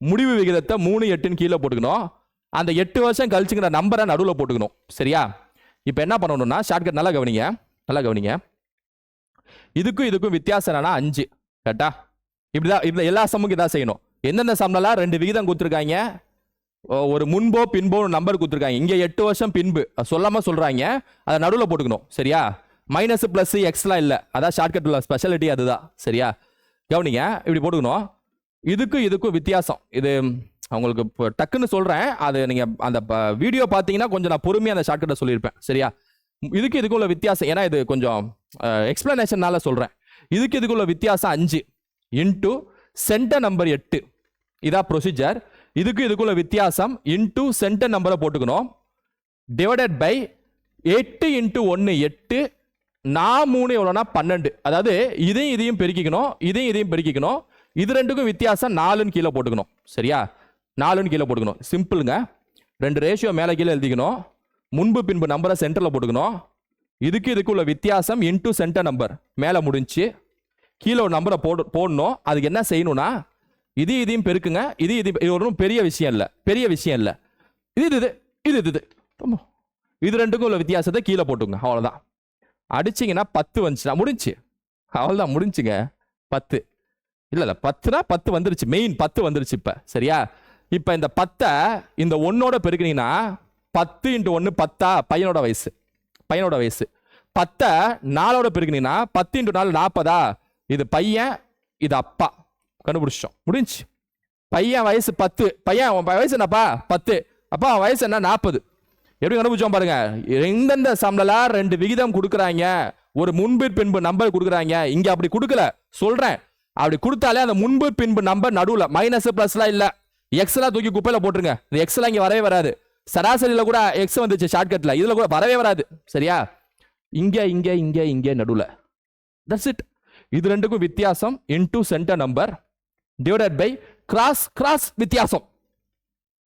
முடிவு விகிதத்தை 3:8ன்னு கீழே போட்டுக்கணும். அந்த 8 வருஷம் கழிச்சுங்கிற நம்பரை நடுவில் போட்டுக்கணும். சரியா? இப்போ என்ன பண்ணணும்னா ஷார்ட்கட் நல்லா கவனிங்க. இதுக்கும் வித்தியாசம் என்னன்னா 5. கரெக்டா? இப்படிதான் எல்லா சம்முக்கும் இதான் செய்யணும். எந்தெந்த சம்லாம் 2 விகிதம் கொடுத்துருக்காங்க, ஒரு முன்போ பின்போ நம்பர் கொடுத்துருக்காங்க. இங்க 8 வருஷம் பின்பு சொல்லாம சொல்றாங்க, அதை நடுவில் போட்டுக்கணும். சரியா? மைனஸ் பிளஸ் எக்ஸ்லாம் இல்லை. அதான் ஷார்ட்கட்ல ஸ்பெஷாலிட்டி அதுதான். சரியா? கவனிங்க. இப்படி போட்டுக்கணும். இதுக்கும் வித்தியாசம். இது அவங்களுக்கு டக்குன்னு சொல்றேன். அது நீங்க அந்த வீடியோ பார்த்தீங்கன்னா கொஞ்சம் நான் பொறுமையாக அந்த ஷார்ட்கட்டை சொல்லியிருப்பேன். சரியா? இதுக்கும் உள்ள வித்தியாசம், ஏன்னா இது கொஞ்சம் எக்ஸ்பிளனேஷனால சொல்றேன். இதுக்குள்ள வித்தியாசம் 5 இன்டூ சென்டர் நம்பர் 8. இதான் ப்ரொசீஜர். இதுக்குள்ள வித்தியாசம் இன்டூ சென்டர் நம்பரை போட்டுக்கணும், டிவைடட் பை 8 இன்டூ 1 8, 3 எவ்வளோனா 12. அதாவது இதையும் பெருக்கிக்கணும், இதையும் பெருக்கிக்கணும். இது ரெண்டுக்கும் வித்தியாசம் 4ன்னு கீழே போட்டுக்கணும். சரியா? 4ன்னு கீழே போட்டுக்கணும். சிம்பிளுங்க. 2 ரேஷியோ மேலே கீழே எழுதிக்கணும். முன்பு பின்பு நம்பரை சென்டர்ல போட்டுக்கணும். இதுக்கு உள்ள வித்தியாசம் இன்டூ சென்டர் நம்பர் மேல முடிஞ்சு கீழே ஒரு நம்பரை போடணும். அதுக்கு என்ன செய்யணும்னா இதையும் பெருக்குங்க. இது ஒன்றும் பெரிய விஷயம் இல்லை. இது ரெண்டுக்கும் உள்ள வித்தியாசத்தை கீழே போட்டுங்க. அவ்வளோதான். அடிச்சிங்கன்னா 10 வந்துச்சுன்னா முடிஞ்சு. அவ்வளோதான், முடிஞ்சுங்க. 10 இல்லை 10னா 10 வந்துருச்சு. மெயின் 10 வந்துருச்சு. இப்போ சரியா? இப்போ இந்த 10 இந்த 1ஓட பெருக்கினீங்கன்னா 10 × 1 10 பையனோட வயசு. 10 4ஓட பெருக்கினீங்கன்னா 10 × 4 40. இது பையன், இது அப்பா. கண்டுபிடிச்சோம், முடிஞ்சு. பையன் வயசு 10. பையன் வயசு என்னப்பா 10. அப்பா வயசு என்ன 40. எப்படி கண்டுபிடிச்சோம் பாருங்க. எந்தெந்த சம்ல 2 விகிதம் கொடுக்குறாங்க, ஒரு முன்பு பின்பு நம்பர் கொடுக்குறாங்க. இங்க அப்படி கொடுக்கல, சொல்றேன். அப்படி கொடுத்தாலே அந்த முன்பு பின்பு நம்பர் நடுவுல மைனஸ் பிளஸ்லாம் இல்ல. எக்ஸ் எல்லாம் தூக்கி குப்பையில போட்டுருங்க. இந்த எக்ஸ் எல்லாம் இங்க வரவே வராது. சராசரியில கூட எக்ஸ் வந்துச்சு ஷார்ட்கட்ல, இதுல கூட வரவே வராது. சரியா? இங்க நடுவுல. That's it. இது ரெண்டுக்கும் வித்தியாசம் into centre number divided by cross வித்தியாசம்.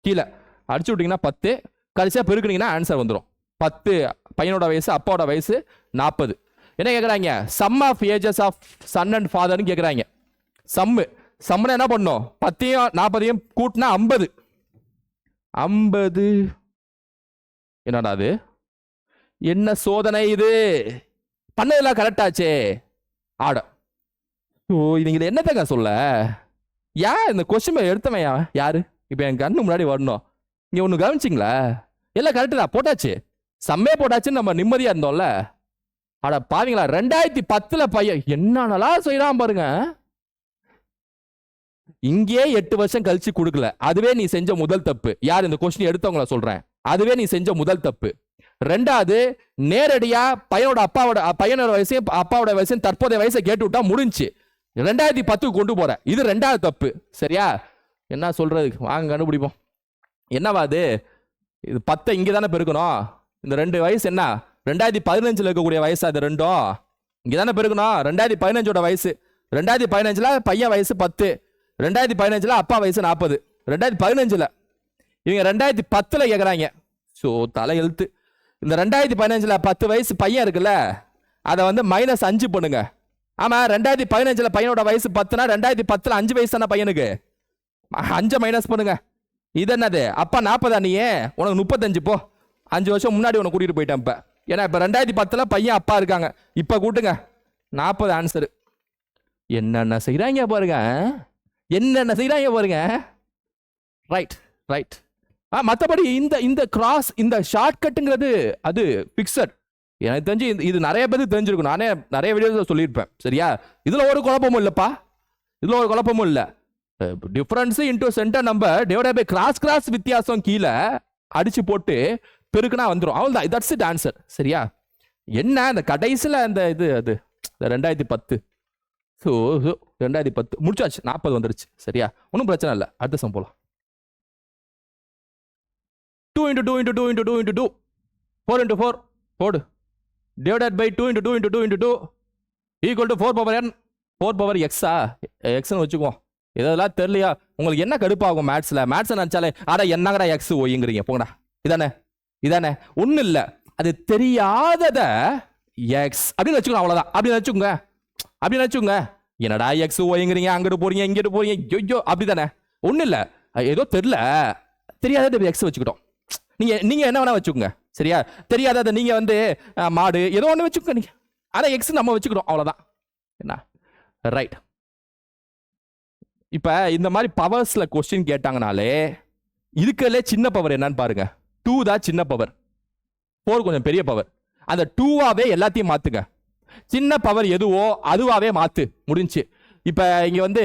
கீழே அடிச்சு விட்டீங்கன்னா 10, கடைசியா பெருக்குனீங்கன்னா ஆன்சர் வந்துடும். 10 பையனோட வயசு, அப்பாவோட வயசு 40. என்ன கேட்குறாங்க? Sum of ages of son and ஃபாதர்னு கேட்குறாங்க. சம்முன்னு என்ன பண்ணும்? 10யும் 40யும் கூட்டினா 50. என்னடா அது? என்ன சோதனை இது? பண்ணதெல்லாம் கரெக்டாச்சே. ஆட ஓ, நீங்க என்னத்தங்க சொல்ல? இந்த கொஸ்டின் எடுத்தவன் யாரு? இப்போ என் கண்ணு முன்னாடி வரணும். இங்க ஒன்று கவனிச்சிங்களா? எல்லாம் கரெக்டு தான், போட்டாச்சு. சம்மே போட்டாச்சுன்னு நம்ம நிம்மதியா இருந்தோம்ல. அட பாவீங்களா, 2010 பையன் என்னென்னலாம் செய்யறான் பாருங்க. இங்கே 8 வருஷம் கழிச்சு கொடுக்கல. அதுவே நீ செஞ்ச முதல் தப்பு. யார் இந்த கொஸ்டின் எடுத்தவங்கள சொல்றேன். அதுவே நீ செஞ்ச முதல் தப்பு. ரெண்டாவது, நேரடியா பையனோட வயசையும் அப்பாவோட வயசையும் தற்போதைய வயசை கேட்டு விட்டா முடிஞ்சு. 2010 கொண்டு போற. இது ரெண்டாவது தப்பு. சரியா? என்ன சொல்றது? வாங்க கண்டுபிடிப்போம். என்னவா அது? இது 10 இங்கே தானே பெருக்கணும். இந்த 2 வயசு என்ன 2015 இருக்கக்கூடிய வயசு. அது ரெண்டும் இங்கே தானே பெருக்கணும். 2015ஓட வயசு. 2015 பையன் வயசு 10. 2015 அப்பா வயசு 40. 2015 இவங்க 2010 கேட்குறாங்க. ஸோ தலை எழுத்து. இந்த 2015 10 வயசு பையன் இருக்குல்ல, அதை வந்து -5 பண்ணுங்க. ஆமா, 2015 பையனோட வயசு 10னா 2010 5 வயசு தானே பையனுக்கு. 5 மைனஸ் பண்ணுங்க. இது என்னது? அப்பா 40 நீயே, உனக்கு 35 போ. 5 வருஷம் முன்னாடி உனக்கு கூட்டிட்டு போயிட்டேன். இப்ப ஏன்னா இப்ப 2010 பையன் அப்பா இருக்காங்க. இப்ப கூட்டுங்க 40 ஆன்சர். என்னென்ன செய்யறாங்க பாருங்க. ரைட். மற்றபடி இந்த கிராஸ், இந்த ஷார்ட் கட்டுங்கிறது அது பிக்சட். எனக்கு தெரிஞ்சு இது நிறைய பேருக்கு தெரிஞ்சிருக்கும். நானே நிறைய வீடியோஸ் சொல்லியிருப்பேன். சரியா? இதுல ஒரு குழப்பமும் இல்லப்பா. Difference into centre number divided by cross வித்தியாசம் கீழே அடிச்சு போட்டு பெருக்குனா வந்துடும். அவ்வளவுதான். That's it answer. சரியா? என்ன அந்த கடைசியில் அந்த இது அது 2010. ஸோ 2010 முடிச்சாச்சு. 40 வந்துருச்சு. சரியா? ஒன்றும் பிரச்சனை இல்லை. அடுத்த சம் போலாம். 2 × 2 × 2 × 2 × 2 4 × 4 போடு. Divided by 2 × 2 × 2 × 2 equal to 4 power n 4 power எக்ஸா எக்ஸ்னு வச்சுக்குவோம். இதெல்லாம் தெரியலையா உங்களுக்கு? என்ன கடுப்பாகும் மேத்ஸ்ல? மேத்ஸ் நினைச்சாலே என்னங்கடா எக்ஸ் ஒய்ங்கிறீங்க. போங்கடா. இதானே ஒன்றும் இல்லை. அது தெரியாதத எக்ஸ் அப்படின்னு வச்சுக்கணும். அவ்வளோதான். அப்படின்னு வச்சுக்கோங்க. என்னடா எக்ஸ் ஒய்ங்கிறீங்க, அங்கிட்டு போறீங்க இங்கிட்டு போறீங்க, ஐயோ அப்படிதானே. ஒன்றும் இல்லை, ஏதோ தெரியாதத எக்ஸ் வச்சுக்கிட்டோம். நீங்க என்ன வேணா வச்சுக்கோங்க. சரியா? தெரியாதத நீங்க வந்து மாடு ஏதோ ஒன்று வச்சுக்கோங்க. நீங்க ஆனா எக்ஸ் நம்ம வச்சுக்கிறோம். அவ்வளோதான். என்ன ரைட். இப்ப இந்த மாதிரி பவர்ஸ்ல கொஸ்டின் கேட்டாங்கனாலே இதுக்கலே சின்ன பவர் என்னன்னு பாருங்க. 2 தான் சின்ன பவர், 4 கொஞ்சம் பெரிய பவர். அந்த 2வாவே எல்லாத்தையும் மாத்துங்க. சின்ன பவர் எதுவோ அதுவாவே மாத்து. முடிஞ்சு. இப்ப இங்க வந்து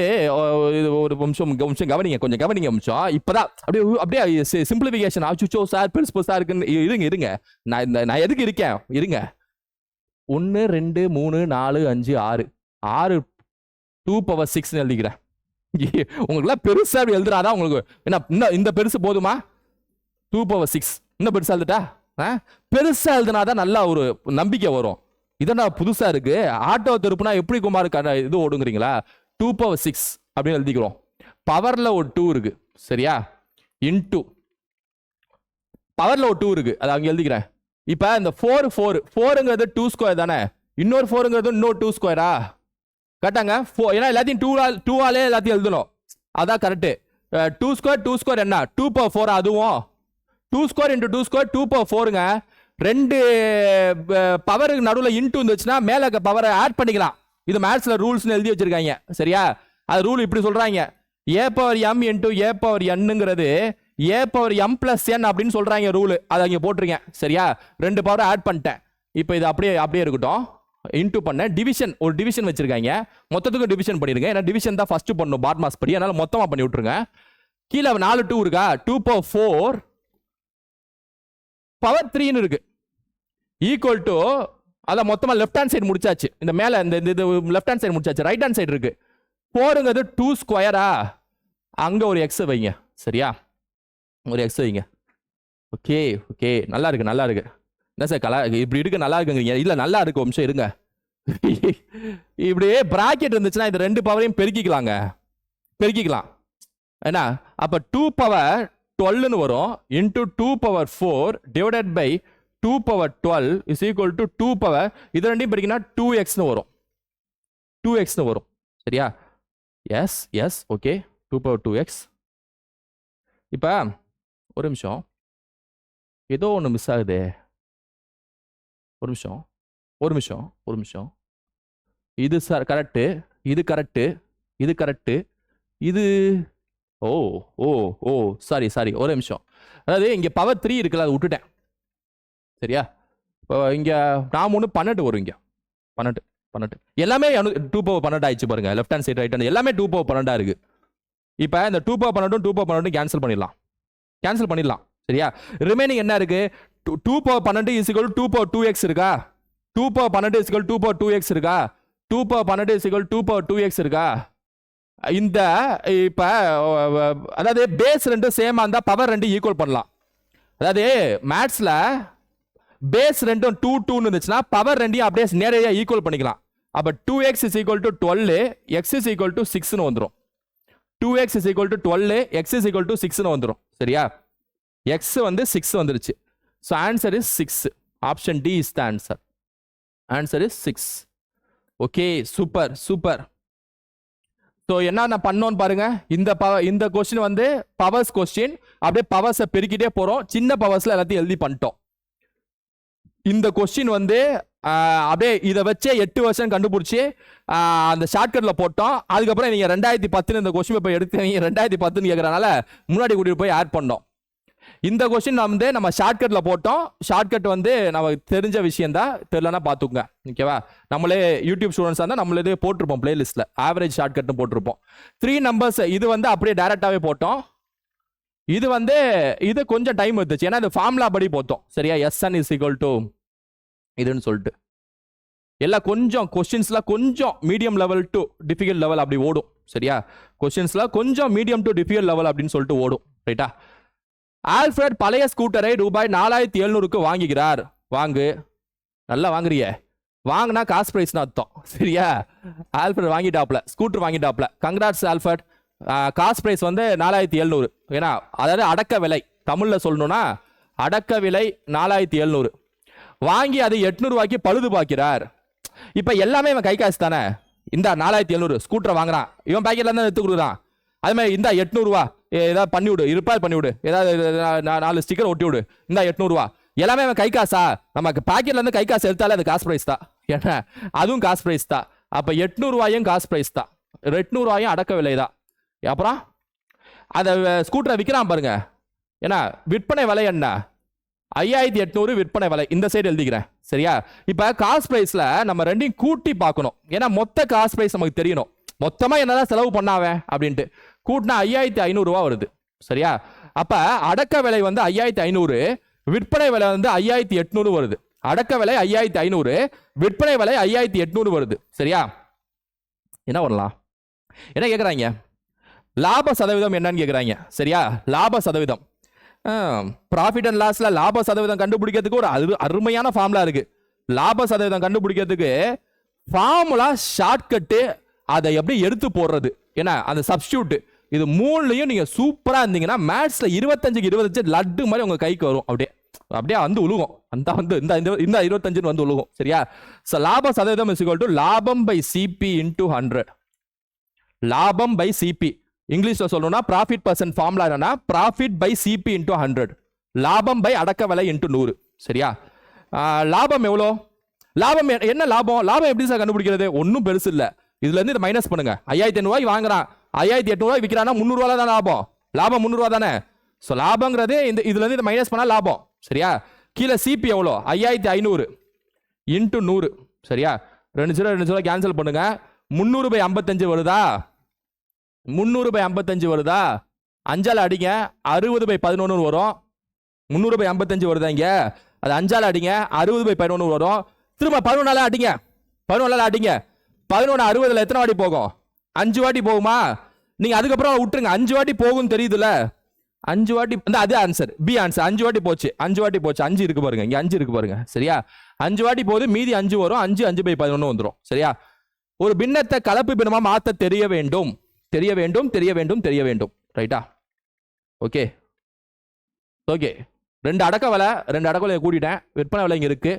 ஒரு நிமிஷம் கவனிங்க, கொஞ்சம் கவனிங்க நிமிஷம். இப்பதான் அப்படியே சிம்பிளிபிகேஷன் ஆச்சுச்சோ சார், பெருசா இருக்குன்னு இருங்க. நான் எதுக்கு இருக்கேன்? இருங்க. 1 2 3 4 5 6 2 பவர் 6 எழுதிக்கிறேன். உங்களுக்குலாம் பெருசா எழுதுறாதான் உங்களுக்கு என்ன இந்த பெருசு போதுமா? 2 பவர் 6 இன்னும் பெருசா எழுதுட்டா? பெருசா எழுதுனாதான் நல்லா ஒரு நம்பிக்கை வரும். இதெல்லாம் புதுசா இருக்கு. ஆட்டோ திருப்புனா எப்படி குமார் இது ஓடுங்கிறீங்களா? 2 பவர் 6 அப்படின்னு எழுதிக்கிறோம். பவர்ல ஒரு 2 இருக்கு. சரியா? இன்டூ பவர்ல ஒரு 2 இருக்கு, அதை அங்க எழுதிக்கிறேன். இப்ப இந்த 4ங்கிறது 2 ஸ்கொயர் தானே, இன்னொரு 4ங்கிறது இன்னொரு 2 ஸ்கொயரா கரெக்டாங்க. ஏன்னா எல்லாத்தையும் 2 ஆலே எல்லாத்தையும் எழுதணும், அதான் கரெக்ட். 2 ஸ்கொயர் என்ன 2 பவர் 4, அதுவும் 2 ஸ்கொயர் இன்டு 2 ஸ்கொயர் 2 பவர் 4ங்க. ரெண்டு பவருக்கு நடுவில் இன்ட்டு வந்துச்சுன்னா மேலே பவரை ஆட் பண்ணிக்கலாம். இது மேத்ஸ்ல ரூல்ஸ்னு எழுதி வச்சிருக்காங்க சரியா. அது ரூல் இப்படி சொல்றாங்க, a power M into a power என்னங்கிறது a power M plus N அப்படின்னு சொல்றாங்க ரூல். அதை அங்கே போட்டிருக்கேன் சரியா. ரெண்டு பவரை ஆட் பண்ணிட்டேன். இப்போ இது அப்படியே இருக்கட்டும். இன்டூ பண்ண டிவிஷன், ஒரு டிவிஷன் வச்சிருக்காங்க, மொத்தத்துக்கும் டிவிஷன் பண்ணிருங்க. ஏன்னா டிவிஷன் தான் ஃபர்ஸ்ட் பண்ணணும் பாட் மாஸ் படி, அதனால மொத்தமா பண்ணி விட்டுருங்க. கீழே 4 2 இருக்கா, 2 பவர் 4 பவர் 3 இருக்கு ஈக்குவல் டு, அத மொத்தமா லெஃப்ட் ஹேண்ட் சைடு முடிச்சாச்சு. இந்த மேல இந்த லெஃப்ட் ஹேண்ட் சைடு முடிச்சாச்சு, ரைட் ஹேண்ட் சைடு இருக்கு. 4ங்கிறது 2 ஸ்கொயரா, அங்க ஒரு எக்ஸ் வைங்க சரியா, ஒரு எக்ஸ் வைங்க. ஓகே ஓகே, நல்லா இருக்கு. என்ன சார் இப்படி இருக்கு நல்லா இருக்குங்க? இல்ல நல்லா இருக்கு, ஒரு நிமிஷம் இருங்க. இப்படியே பிராக்கெட் இருந்துச்சுன்னா இந்த ரெண்டு பவரையும் பெருக்கிக்கலாம் என்ன. அப்ப 2 பவர் 12 வரும் into 2 power 4 divided by 2 power 12 is equal to 2 power, இது ரெண்டையும் படிக்கணும் 2x வரும், 2x வரும் சரியா. Yes okay, 2 power 2x. இப்ப ஒரு நிமிஷம், ஏதோ ஒன்று மிஸ் ஆகுது. ஒரு நிமிஷம். இது சார் கரெக்டு, இது கரெக்டு, இது ஓ சாரி ஒரு நிமிஷம். அதாவது இங்க பவர் 3 இருக்குல்ல, அதை விட்டுட்டேன் சரியா. இப்போ இங்க நான் 12 வரும், இங்க 12 எல்லாமே 2 பவர் 12 ஆயிடுச்சு பாருங்க. Left hand side right hand எல்லாமே 2 பவர் 12 இருக்கு. இப்போ இந்த 2 பவர் 12 2 பவர் 12 கேன்சல் பண்ணிடலாம் சரியா. ரிமைனிங் என்ன இருக்கு, 2 power 12 is equal 2 power 2x இருக்கா, 2 power 12 is equal 2 power 2x இருக்கா, 2 power 12 is equal 2 power 2x இருக்கா. இந்த இப்ப அதாவது பேஸ் ரெண்டும் சேமா இருந்தா பவர் ரெண்டு ஈக்குவல் பண்ணலாம். அதாவது மேத்ஸ்ல பேஸ் ரெண்டும் 2 2 இருந்துச்சுன்னா பவர் ரெண்டையும் அப்படியே நேரடியாக ஈக்குவல் பண்ணிக்கலாம். அப்ப 2x is equal to 12, x is equal to 6ன்னு வந்துடும். 2x is equal to 12, x is equal to 6ன்னு வந்துடும் சரியா. x வந்து 6 வந்துருச்சு. So answer is 6. Option D is the answer. Answer is 6. Okay, super. So என்ன பண்ணோம்னு பாருங்க. இந்த கொஸ்டின் வந்து பவர்ஸ் கொஸ்டின். அப்படியே பவர்ஸை பெருக்கிட்டே போறோம். சின்ன பவர்ஸ்ல எல்லாத்தையும் எழுதி பண்ணிட்டோம். இந்த கொஸ்டின் வந்து அப்படியே இதை வச்சே 8 வருஷம் கண்டுபிடிச்சி அந்த ஷார்ட்கட்ல போட்டோம். அதுக்கப்புறம் நீங்க 2010 இந்த கொஸ்டின் பேப்பர் எடுத்து 2010 கேட்கறதுனால முன்னாடி கூட்டிட்டு போய் ஆட் பண்ணோம். இந்த கொஸ்டின் வந்து நம்ம ஷார்ட்கட்ல போட்டோம். ஷார்ட்கட் வந்து நமக்கு தெரிஞ்ச விஷயம் தான், தெரியலன்னா பாத்துக்கோங்க ஓகேவா. நம்மளே யூடியூப் ஸ்டூடெண்ட்ஸ் இருந்தால் நம்மளே போட்டிருப்போம் பிளேலிஸ்ட்ல, ஆவரேஜ் ஷார்ட்கட்னு போட்டிருப்போம். 3 நம்பர்ஸ் இது வந்து அப்படியே டைரக்டாவே போட்டோம். இது வந்து இது கொஞ்சம் டைம் எடுத்துச்சு, ஏன்னா இது ஃபார்முலா படி போட்டோம் சரியா. SN இஸ் ஈக்குவல் டு இதுன்னு சொல்லிட்டு எல்லாம் கொஞ்சம் கொஸ்டின்ஸ்லாம் கொஞ்சம் medium level to difficult level அப்படி ஓடும் சரியா. கொஸ்டின்ஸ்லாம் கொஞ்சம் மீடியம் டு டிஃபிகல்ட் லெவல் அப்படின்னு சொல்லிட்டு ஓடும் ரைட்டா. ஆல்ஃபிரட் பழைய ஸ்கூட்டரை ரூபாய் 4700க்கு வாங்குகிறார். நல்லா வாங்குறிய, வாங்கினா காசு பிரைஸ்னு அர்த்தம் சரியா. ஆல்ஃபிரட் வாங்கிட்டாப்ல, ஸ்கூட்டர் வாங்கிட்டாப்ல, கங்க்ராட்ஸ் ஆல்ஃபிரட். காசு பிரைஸ் வந்து 4700, ஏன்னா அதாவது அடக்க விலை, தமிழ்ல சொல்லணும்னா அடக்க விலை 4700. வாங்கி அது 800 ரூபாய்க்கு பழுது பார்க்கிறார். இப்ப எல்லாமே இவன் கை காசு தானே. இந்த 4700 ஸ்கூட்டரை வாங்குறான், இவன் பேக்கெட்ல இருந்தா எடுத்து கொடுக்குறான். அது மாதிரி இந்த 800 ரூபா ஏதாவது பண்ணி விடு, ரிப்பேர் பண்ணி விடு, ஏதாவது 4 ஸ்டிக்கர் ஒட்டி விடு, இந்த 800 ரூபா எல்லாமே அவன் கை காசா. நமக்கு பாக்கெட்ல இருந்து கை காசு எடுத்தாலே அது காசு பிரைஸ் தான், ஏன்னா அதுவும் காசு பிரைஸ் தான். அப்ப 800 ரூபாயும் காசு பிரைஸ் தான், 800 ரூபாயும் அடக்க விலை தான். அப்புறம் அந்த ஸ்கூட்டரை விற்கிறான் பாருங்க, ஏன்னா விற்பனை விலை என்ன 5800 விற்பனை விலை, இந்த சைடு எழுதிக்கிறேன் சரியா. இப்ப காஸ்ட் பிரைஸ்ல நம்ம ரெண்டையும் கூட்டி பார்க்கணும், ஏன்னா மொத்த காஸ்ட் பிரைஸ் நமக்கு தெரியணும். மொத்தமா என்னதான் செலவு பண்ணாவே அப்படின்ட்டு கூட்டினா 5500 ரூபா வருது சரியா. அப்ப அடக்க விலை வந்து 5500, விற்பனை விலை வந்து 5800 வருது. அடக்க விலை 5500, விற்பனை விலை 5800 வருது சரியா. என்ன வரலாம், என்ன கேட்குறாங்க, லாப சதவீதம் என்னன்னு கேட்குறாங்க சரியா. லாப சதவீதம், ப்ராஃபிட் அண்ட் லாஸ்ல லாப சதவீதம் கண்டுபிடிக்கிறதுக்கு ஒரு அருமையான ஃபார்முலா இருக்கு. லாப சதவீதம் கண்டுபிடிக்கிறதுக்கு ஃபார்முலா ஷார்ட்கட்டு, அதை எப்படி எடுத்து போடுறது, ஏன்னா அந்த சப்ஸ்டியூட் இது மூணுலையும் நீங்க சூப்பரா இருந்தீங்கன்னா மேத்ஸ்ல 25க்கு 25 லட்டு மாதிரி உங்க கைக்கு வரும். அப்படியே அப்படியே வந்து உழுகும். அந்த வந்து இந்த 25 வந்து உழுகும். சரியா? லாப சதவீதம் இஸ் ஈக்குவல் டு லாபம் பை சிபி இன்டூ 100. லாபம் பை சிபி இங்கிலீஷ்ல சொல்லணும்னா ப்ராஃபிட் பர்சன்ட் ஃபார்முலா என்னன்னா ப்ராஃபிட் பை சிபி இன்டூ 100. லாபம் பை அடக்க விலை இன்டூ 100. சரியா? லாபம் எவ்வளோ? லாபம் என்ன லாபம்? லாபம் எப்படி சார் கண்டுபிடிக்கிறது? ஒன்றும் பெருசு இல்லை. இதுல இருந்து இதை மைனஸ் பண்ணுங்க. 5500 வாங்குறான், 5800 விற்கிறான்னா 300 தான் லாபம். லாபம் 300 தானே. ஸோ லாபங்கிறது இதுல இருந்து இதை மைனஸ் பண்ணா லாபம். சரியா? கீழே சிபி எவ்வளோ? 5500 இன்டூ 100. சரியா? 2 கேன்சல் பண்ணுங்க. 300 பை 55 வருதா? 300 பை 55 வருதா? அஞ்சால அடிங்க. 60 பை 11 வரும். 300 பை 55 வருதா இங்க? அது அஞ்சால அடிங்க. 60 பை 11 வரும். திரும்ப 11 அடிங்க. 11 அடிங்க. 11 60ல எத்தனை வாட்டி போகும்? 5 வாட்டி போகுமா? நீங்க அதுக்கப்புறம் விட்டுருங்க. 5 வாட்டி போகும் தெரியுதுல? 5 வாட்டி அது ஆன்சர். B answer. 5 வாட்டி போச்சு. 5 வாட்டி போச்சு. 5 இருக்கு பாருங்க. இங்க 5 இருக்கு பாருங்க. சரியா? 5 வாட்டி போகுது. மீதி 5 வரும். 5 பை 11 வந்துடும். சரியா? ஒரு பின்னத்தை கலப்பு பின்னமா மாத்த தெரிய வேண்டும். தெரிய வேண்டும், தெரிய வேண்டும், தெரிய வேண்டும். ரைட்டா? Okay okay. 2 அடக்க விலை, 2 அடக்க விலையை கூட்டிட்டேன். விற்பனை விலை இங்க இருக்கு.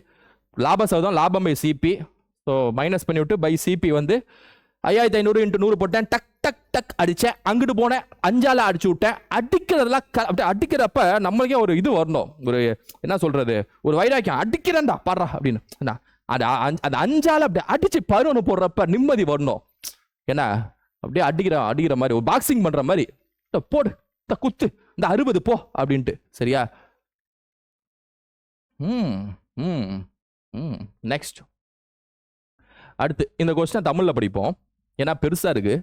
லாப சதவீதம் லாபம் பை சிபி. ஸோ மைனஸ் பண்ணி விட்டு பை சிபி வந்து 5500 இன்ட்டு 100 போட்டேன். டக் டக் டக் அடிச்சேன். அங்கிட்டு போனேன். 5ஆல அடிச்சு விட்டேன். அடிக்கிறதெல்லாம் அப்படி அடிக்கிறப்ப நம்மளுக்கே ஒரு இது வரணும். ஒரு என்ன சொல்றது, ஒரு வைராக்கியம். அடிக்கிறேன்டா பாடுறா அப்படின்னு. அது 5ஆல அப்படி அடிச்சு 11 போடுறப்ப நிம்மதி வரணும். ஏன்னா அப்படியே அடிக்கிற மாதிரி, ஒரு பாக்ஸிங் பண்ற மாதிரி. போடு குத்து, இந்த 60 போ அப்படின்ட்டு. சரியா? நெக்ஸ்ட். அடுத்து இந்த கொஸ்டின் தமிழ்ல படிப்போம், ஏன்னா பெருசா இருக்கு.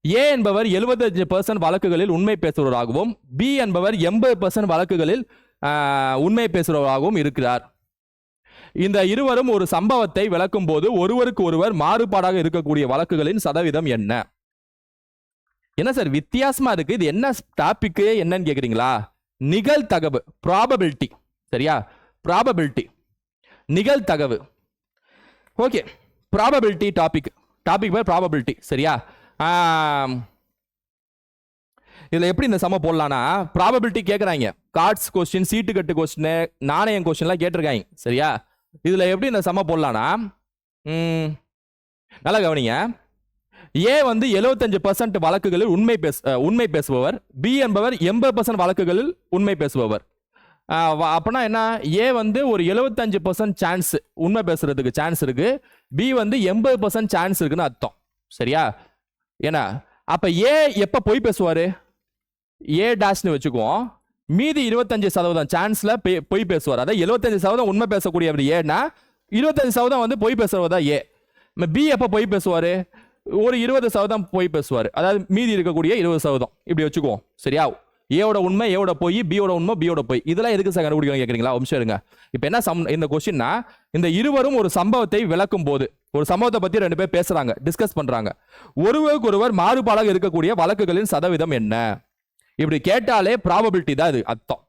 ஏ என்பவர் 75% வழக்குகளில் உண்மை பேசுபவராகவும் பி என்பவர் 80% வழக்குகளில் உண்மை பேசுபவராகவும் இருக்கிறார். இந்த இருவரும் ஒரு சம்பவத்தை விளக்கும் போது ஒருவருக்கு ஒருவர் மாறுபாடாக இருக்கக்கூடிய வழக்குகளின் சதவீதம் என்ன? என்ன சார் வித்தியாசமா இருக்கு, இது என்ன டாபிக் என்னன்னு கேக்குறீங்களா? நிகழ்தகவு, ப்ராபபிலிட்டி. சரியா? ப்ராபபிலிட்டி, நிகழ்தகவு. ஓகே, ப்ராபபிலிட்டி டாபிக் பேர் ப்ராபபிலிட்டி. சரியா? இதுல எப்படி இந்த சம போடலாம்னா, ப்ராபபிலிட்டி கேட்கறாங்க. கார்ட்ஸ் கொஸ்டின், சீட்டு கட்டு கொஸ்டின், நாணயம் கொஸ்டின்லாம் கேட்டிருக்காங்க. சரியா? இதுல எப்படி இந்த சம போடலாம்னா, நல்லா கவனிங்க. ஏ வந்து 75% வழக்குகளில் உண்மை பேசுபவர், பி என்பவர் 80% வழக்குகளில் உண்மை பேசுபவர். அப்படின்னா என்ன? ஏ வந்து ஒரு 75% சான்ஸ் உண்மை பேசுறதுக்கு சான்ஸ் இருக்கு, பி வந்து 80% சான்ஸ் இருக்குன்னு அர்த்தம். சரியா? ஏன்னா அப்ப ஏ எப்ப பொய் பேசுவாரு? ஏ டாஷ்னு வச்சுக்குவோம். மீதி 25% சான்ஸ்ல பொய் பேசுவார். அதாவது 75% உண்மை பேசக்கூடியவர் ஏன்னா 25% வந்து பொய் பேசுறவர் தான் ஏ. பி எப்ப பொய் பேசுவாரு? ஒரு 20% பொய் பேசுவார். அதாவது மீதி இருக்கக்கூடிய 20% இப்படி வச்சுக்குவோம். சரியா? ஏவோட உண்மை ஏவோட பொய், பியோட உண்மை பியோட பொய். இதெல்லாம் எதுக்கு சார் கண்டுபிடிக்கணும் கேட்குறீங்களா? நிமிஷம் இருங்க. இப்போ என்ன இந்த கொஸ்டின்னா, இந்த இருவரும் ஒரு சம்பவத்தை விளக்கும் போது, ஒரு சம்பவத்தை பத்தி 2 பேர் பேசுறாங்க, டிஸ்கஸ் பண்றாங்க. ஒருவருக்கு ஒருவர் மாறுபாடாக இருக்கக்கூடிய வழக்குகளின் சதவீதம் என்ன? இப்படி கேட்டாலே ப்ராபபிலிட்டி தான் இது அர்த்தம்.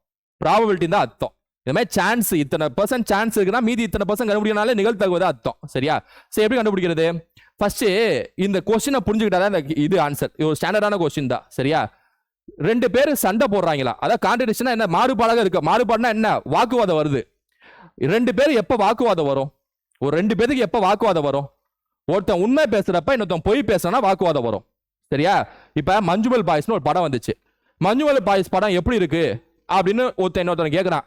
ப்ராபபிலிட்டி தான் அர்த்தம். இந்த மாதிரி சான்ஸ், இத்தனை % சான்ஸ் இருக்குன்னா மீதி இத்தனை % கண்டுபிடிக்கனாலே நிகழ்தகவு தான் அர்த்தம். சரியா? சரி, எப்படி கண்டுபிடிக்கிறது? ஃபர்ஸ்ட் இந்த கொஸ்டினை புரிஞ்சுக்கிட்டாதான் இது ஆன்சர். இது ஒரு ஸ்டாண்டர்டான கொஸ்டின் தான். சரியா? 2 பேர் சண்டை போடுறாங்களா? அதாவது கான்ட்ரடிக்ஷனா என்ன? மாறுபாடாக இருக்கு. மாறுபாடுனா என்ன? வாக்குவாதம் வருது. 2 பேர் எப்ப வாக்குவாதம் வரும்? ஒரு 2 பேருக்கு எப்ப வாக்குவாதம் வரும்? ஒருத்தன் உண்மை பேசுறப்ப இன்னொருத்தன் பொய் பேசுறனா வாக்குவாதம் வரும். சரியா? இப்ப மஞ்சுமல் பாய்ஸ்னு ஒரு படம் வந்துச்சு. மஞ்சுமல் பாய்ஸ் படம் எப்படி இருக்கு அப்படின்னு ஒருத்தன் இன்னொருத்தன் கேட்கறான்.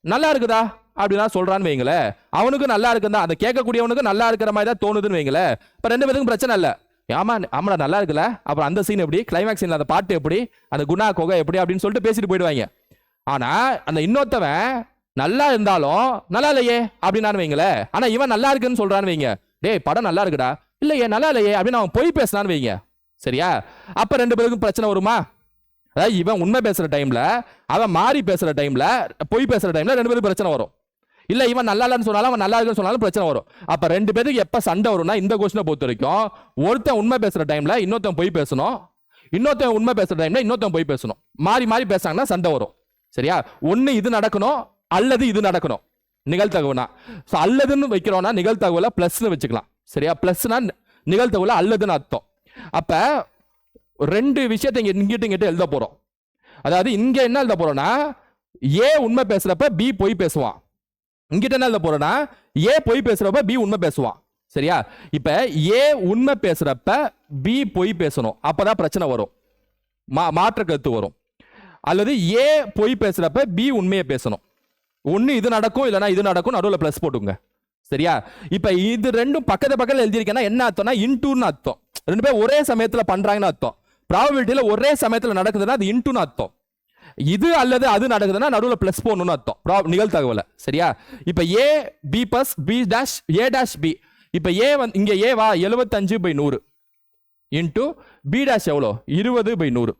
நல்லா இருக்குதா அப்படின்னா சொல்றான்னு வைங்களேன். அவனுக்கு நல்லா இருக்குதா, அந்த கேட்கக்கூடியவனுக்கு நல்லா இருக்கிற மாதிரி தான் தோணுதுன்னு வைங்களேன். இப்ப 2 பேருக்கும் பிரச்சனை இல்லை. ஆமாடா நல்லா இருக்குல்ல, அப்புறம் அந்த சீன் எப்படி, கிளைமேக்ஸ் சீன்ல அந்த பாட்டு எப்படி, அந்த குணா கொகை எப்படி அப்படின்னு சொல்லிட்டு பேசிட்டு போயிடுவாங்க. ஆனா அந்த இன்னொருத்தவன் நல்லா இருந்தாலும் நல்லா இல்லையே அப்படின்னு வைங்களேன். ஆனா இவன் நல்லா இருக்குன்னு சொல்றான்னு வைங்க. டேய் படம் நல்லா இருக்குடா, இல்லையே நல்லா இல்லையே அப்படின்னு அவன் பொய் பேசினான்னு வைங்க. சரியா? அப்ப 2 பேருக்கும் பிரச்சனை வருமா? அதாவது இவன் உண்மை பேசுற டைம்ல, அவன் மாறி பேசுற டைம்ல, பொய் பேசுற டைம்ல 2 பேருக்கும் பிரச்சனை வரும். இல்ல இவன் நல்லா இல்லைன்னு சொன்னாலும் அவன் நல்லா இருக்குன்னு சொன்னாலும் பிரச்சனை வரும். அப்ப 2 பேருக்கு எப்ப சண்டை வரும்னா, இந்த கொஸ்டினை பொறுத்த வரைக்கும் ஒருத்தன் உண்மை பேசுற டைம்ல இன்னொருத்தன் பொய் பேசணும், இன்னொருத்தன் உண்மை பேசுற டைம்ல இன்னொருத்தன் பொய் பேசணும். மாறி மாறி பேசாங்கன்னா சண்டை வரும். சரியா? ஒண்ணு இது நடக்கணும் அல்லது இது நடக்கணும் நிகழ்தகவுனா. அல்லதுன்னு வைக்கிறோம்னா நிகழ்தகவுல பிளஸ்னு வச்சுக்கலாம். சரியா? பிளஸ்னா நிகழ்தகவுல அல்லதுன்னு அர்த்தம். அப்ப ரெண்டு விஷயத்தை இங்கிட்ட எழுத போறோம். அதாவது இங்க என்ன எழுத போறோம்னா ஏ உண்மை பேசுறப்ப பி பொய் பேசுவான். இங்கிட்ட என்ன எழுத போறோம்னா ஏ பொய் பேசுறப்ப பி உண்மை பேசுவான். சரியா? இப்ப ஏ உண்மை பேசுறப்ப பி பொய் பேசணும், அப்பதான் பிரச்சனை வரும், மாற்ற கருத்து வரும். அல்லது ஏ பொய் பேசுறப்ப பி உண்மையை பேசணும். ஒன்னு இது நடக்கும், இல்லைன்னா இது நடக்கும், நடுவில் பிளஸ் போட்டுங்க. சரியா? இப்ப இது ரெண்டும் பக்கத்துல எழுதியிருக்கேன்னா என்ன அர்த்தம்னா இன்டூன்னு அர்த்தம். ரெண்டு பேரும் ஒரே சமயத்துல பண்றாங்கன்னு அர்த்தம். ப்ராபபிலிட்டியில ஒரே சமயத்துல நடக்குதுன்னா அது இன்டூன்னு அர்த்தம். இது அல்லது அது நடக்குதுன்னா நடுவில் பிளஸ் போடணும்னு அர்த்தம் நிகழ்தகவல. சரியா? இப்ப A B plus B dash A dash B. இப்ப ஏ இங்க ஏ வா 75/100 இன்டூ பி டாஷ் எவ்வளோ 20/100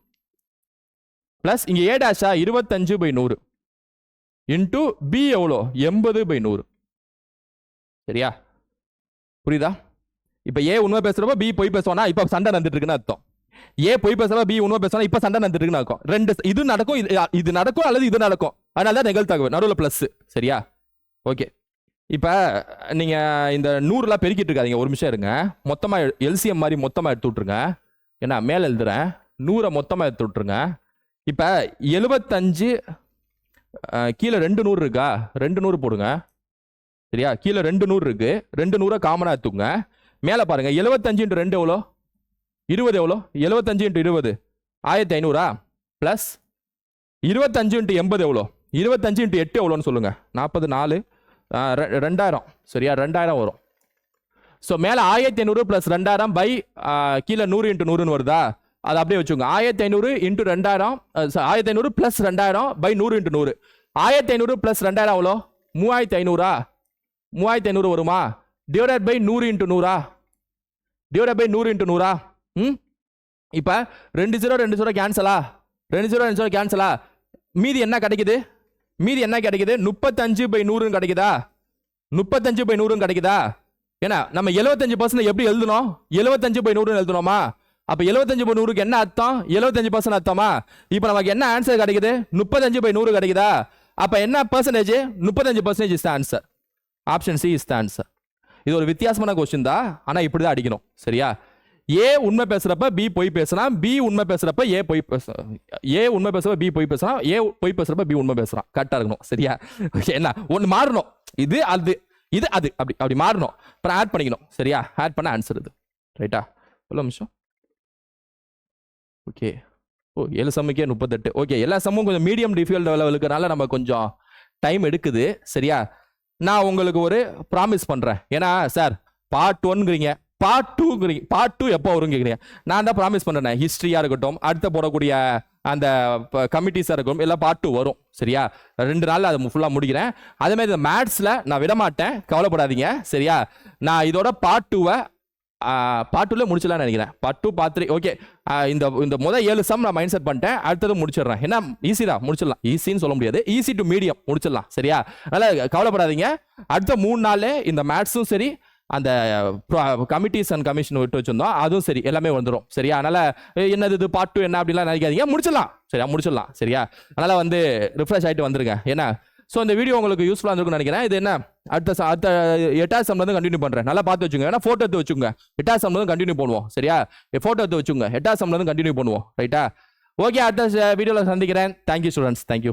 பிளஸ் இங்க ஏ டாஷா 25/100 இன்டூ பி எவ்வளோ 80/100. சரியா? புரியுதா? இப்ப ஏ உண்மை பேசுறப்ப பி பொய் பேசுவானா இப்ப சண்டை நடந்துட்டு இருக்குன்னு அர்த்தம். ஏ பொய் பேசுறப்ப பி உண்மை பேசுவானா இப்ப சண்டை நடந்துட்டு இருக்குன்னு அர்த்தம். ரெண்டு இது நடக்கும், இது நடக்கும் அல்லது இது நடக்கும். அதனால தான் நிகழ்தகவு நடுவில் பிளஸ். சரியா? ஓகே. இப்ப நீங்க இந்த 100 பெருக்கிட்டு இருக்காதீங்க, ஒரு நிமிஷம் இருங்க. மொத்தமா எல்சிஎம் மாதிரி மொத்தமா எடுத்து விட்டுருங்க. ஏன்னா மேல எழுதுறேன், 100 மொத்தமா எடுத்து விட்டுருங்க. இப்ப 75 கீழே 2 100 இருக்கா, 2 100 போடுங்க. சரியா? கீழே 2 100 இருக்கு, 2 100 காமனா எடுத்துங்க. மேல பாருங்க 75 × 2 எவ்வளோ 20 எவ்வளோ 75 × 20 1500 பிளஸ் 25 × 80 எவ்வளோ 25 × 8 எவ்வளோன்னு சொல்லுங்க. 40 4 2000. சரியா? 2000 வரும். ஸோ மேலே 1500 பிளஸ் 2000 பை கீழே 100 × 100 வருதா, அதை அப்படியே வச்சுக்கோங்க. 1500 × 2000 1500 பிளஸ் 2000 பை 100 × 100. 1500 பிளஸ் 2000 எவ்வளோ 3500. 3500 வருமா? Divided by 100 × 100 divided by 100 × 100. இப்ப 2 0 2 0 கேன்சலா, 2 0 2 0 கேன்சலா. மீதி என்ன கிடைக்குது? மீதி என்ன கிடைக்குது? 35/100 கிடைக்குதா? 35/100 கிடைக்குதா? ஏன்னா நம்ம 75% எப்படி எழுதணும்? 75/100 எழுதணுமா? அப்ப 75/100க்கு என்ன அர்த்தம்? 75% அர்த்தமா? இப்ப நமக்கு என்ன ஆன்சர் கிடைக்குது? 35/100 கிடைக்குதா? அப்ப என்ன percentage? 35% is the answer. Option C is the answer. இது ஒரு வித்தியாசமான கொஸ்டின் தான், ஆனா இப்படிதான் அடிக்கணும். சரியா? ஏ உண்மை பேசுறப்ப பி பொய் பேசலாம், பி உண்மை பேசுறப்ப ஏ பொய் பேசலாம், ஏ உண்மை பேசுறப்ப பி பொய் பேசலாம், ஏ பொய் பேசுறப்ப பி உண்மை பேசலாம். கரெக்டா இருக்கணும். சரியா? என்ன ஒன்னு மாறணும், இது அது இது அது அப்படி அப்படி மாறணும். அப்புறம் ஆட் பண்ணிக்கணும். சரியா? ஆட் பண்ண ஆன்சர் இது. ரைட்டா? எவ்வளோ நிமிஷம்? ஓகே. ஓ 7 சம்முக்கே 38. ஓகே. எல்லா சம்மும் கொஞ்சம் மீடியம் டிஃபிகல்ட் லெவலுக்குனால நம்ம கொஞ்சம் டைம் எடுக்குது. சரியா? நான் உங்களுக்கு ஒரு ப்ராமிஸ் பண்றேன். ஏன்னா சார் பார்ட் 1ங்கிறீங்க, பார்ட் 2ங்கிறீங்க, பார்ட் 2 எப்போ வரும் கேட்குறீங்க. நான் தான் ப்ராமிஸ் பண்ணுறேன். ஹிஸ்ட்ரியாக இருக்கட்டும், அடுத்த போடக்கூடிய அந்த கமிட்டிஸாக இருக்கட்டும், எல்லாம் பார்ட் 2 வரும். சரியா? 2 நாளில் அதை ஃபுல்லாக முடிக்கிறேன். அதேமாதிரி இந்த மேத்ஸில் நான் விட மாட்டேன், கவலைப்படாதீங்க. சரியா? நான் இதோட பார்ட் 2வை பார்ட் 2ல முடிச்சலாம்னு நினைக்கிறேன். Part 2 part 3 okay. இந்த முதல் 7 சம் நான் மைண்ட் செட் பண்ணிட்டேன். அடுத்தது முடிச்சிடுறேன். ஏன்னா ஈஸி தான், முடிச்சிடலாம். ஈஸின்னு சொல்ல முடியாது, ஈஸி டு மீடியம் முடிச்சிடலாம். சரியா? அதனால கவலைப்படாதீங்க. அடுத்த 3 நாள் இந்த மேத்ஸும் சரி, அந்த கமிட்டிஸ் அண்ட் கமிஷன் விட்டு வச்சிருந்தோம், அதுவும் சரி, எல்லாமே வந்துடும். சரியா? அதனால என்னது இது பார்ட் 2 என்ன அப்படிலாம் நினைக்காதீங்க, முடிச்சிடலாம். சரியா? முடிச்சிடலாம். சரியா? அதனால ரிஃப்ரெஷ் ஆகிட்டு வந்துருங்க. ஏன்னா ஸோ இந்த வீடியோ உங்களுக்கு யூஸ்ஃபுல்லாக இருக்கும்னு நினைக்கிறேன். இது என்ன அடுத்த 8வது சம்ல இருந்து கண்டினியூ பண்ணுறேன். நல்லா பார்த்து வச்சுங்க. ஏன்னா ஃபோட்டோ எடுத்து வச்சுங்க. 8வது சம்ல இருந்து கண்டினியூ பண்ணுவோம். சரியா? ஃபோட்டோ எடுத்து வச்சுங்க. 8வது சம்ல இருந்து கண்டினியூ பண்ணுவோம். ரைட்டா? ஓகே. அடுத்த வீடியோவில் சந்திக்கிறேன். Thank you students. தேங்க்யூ.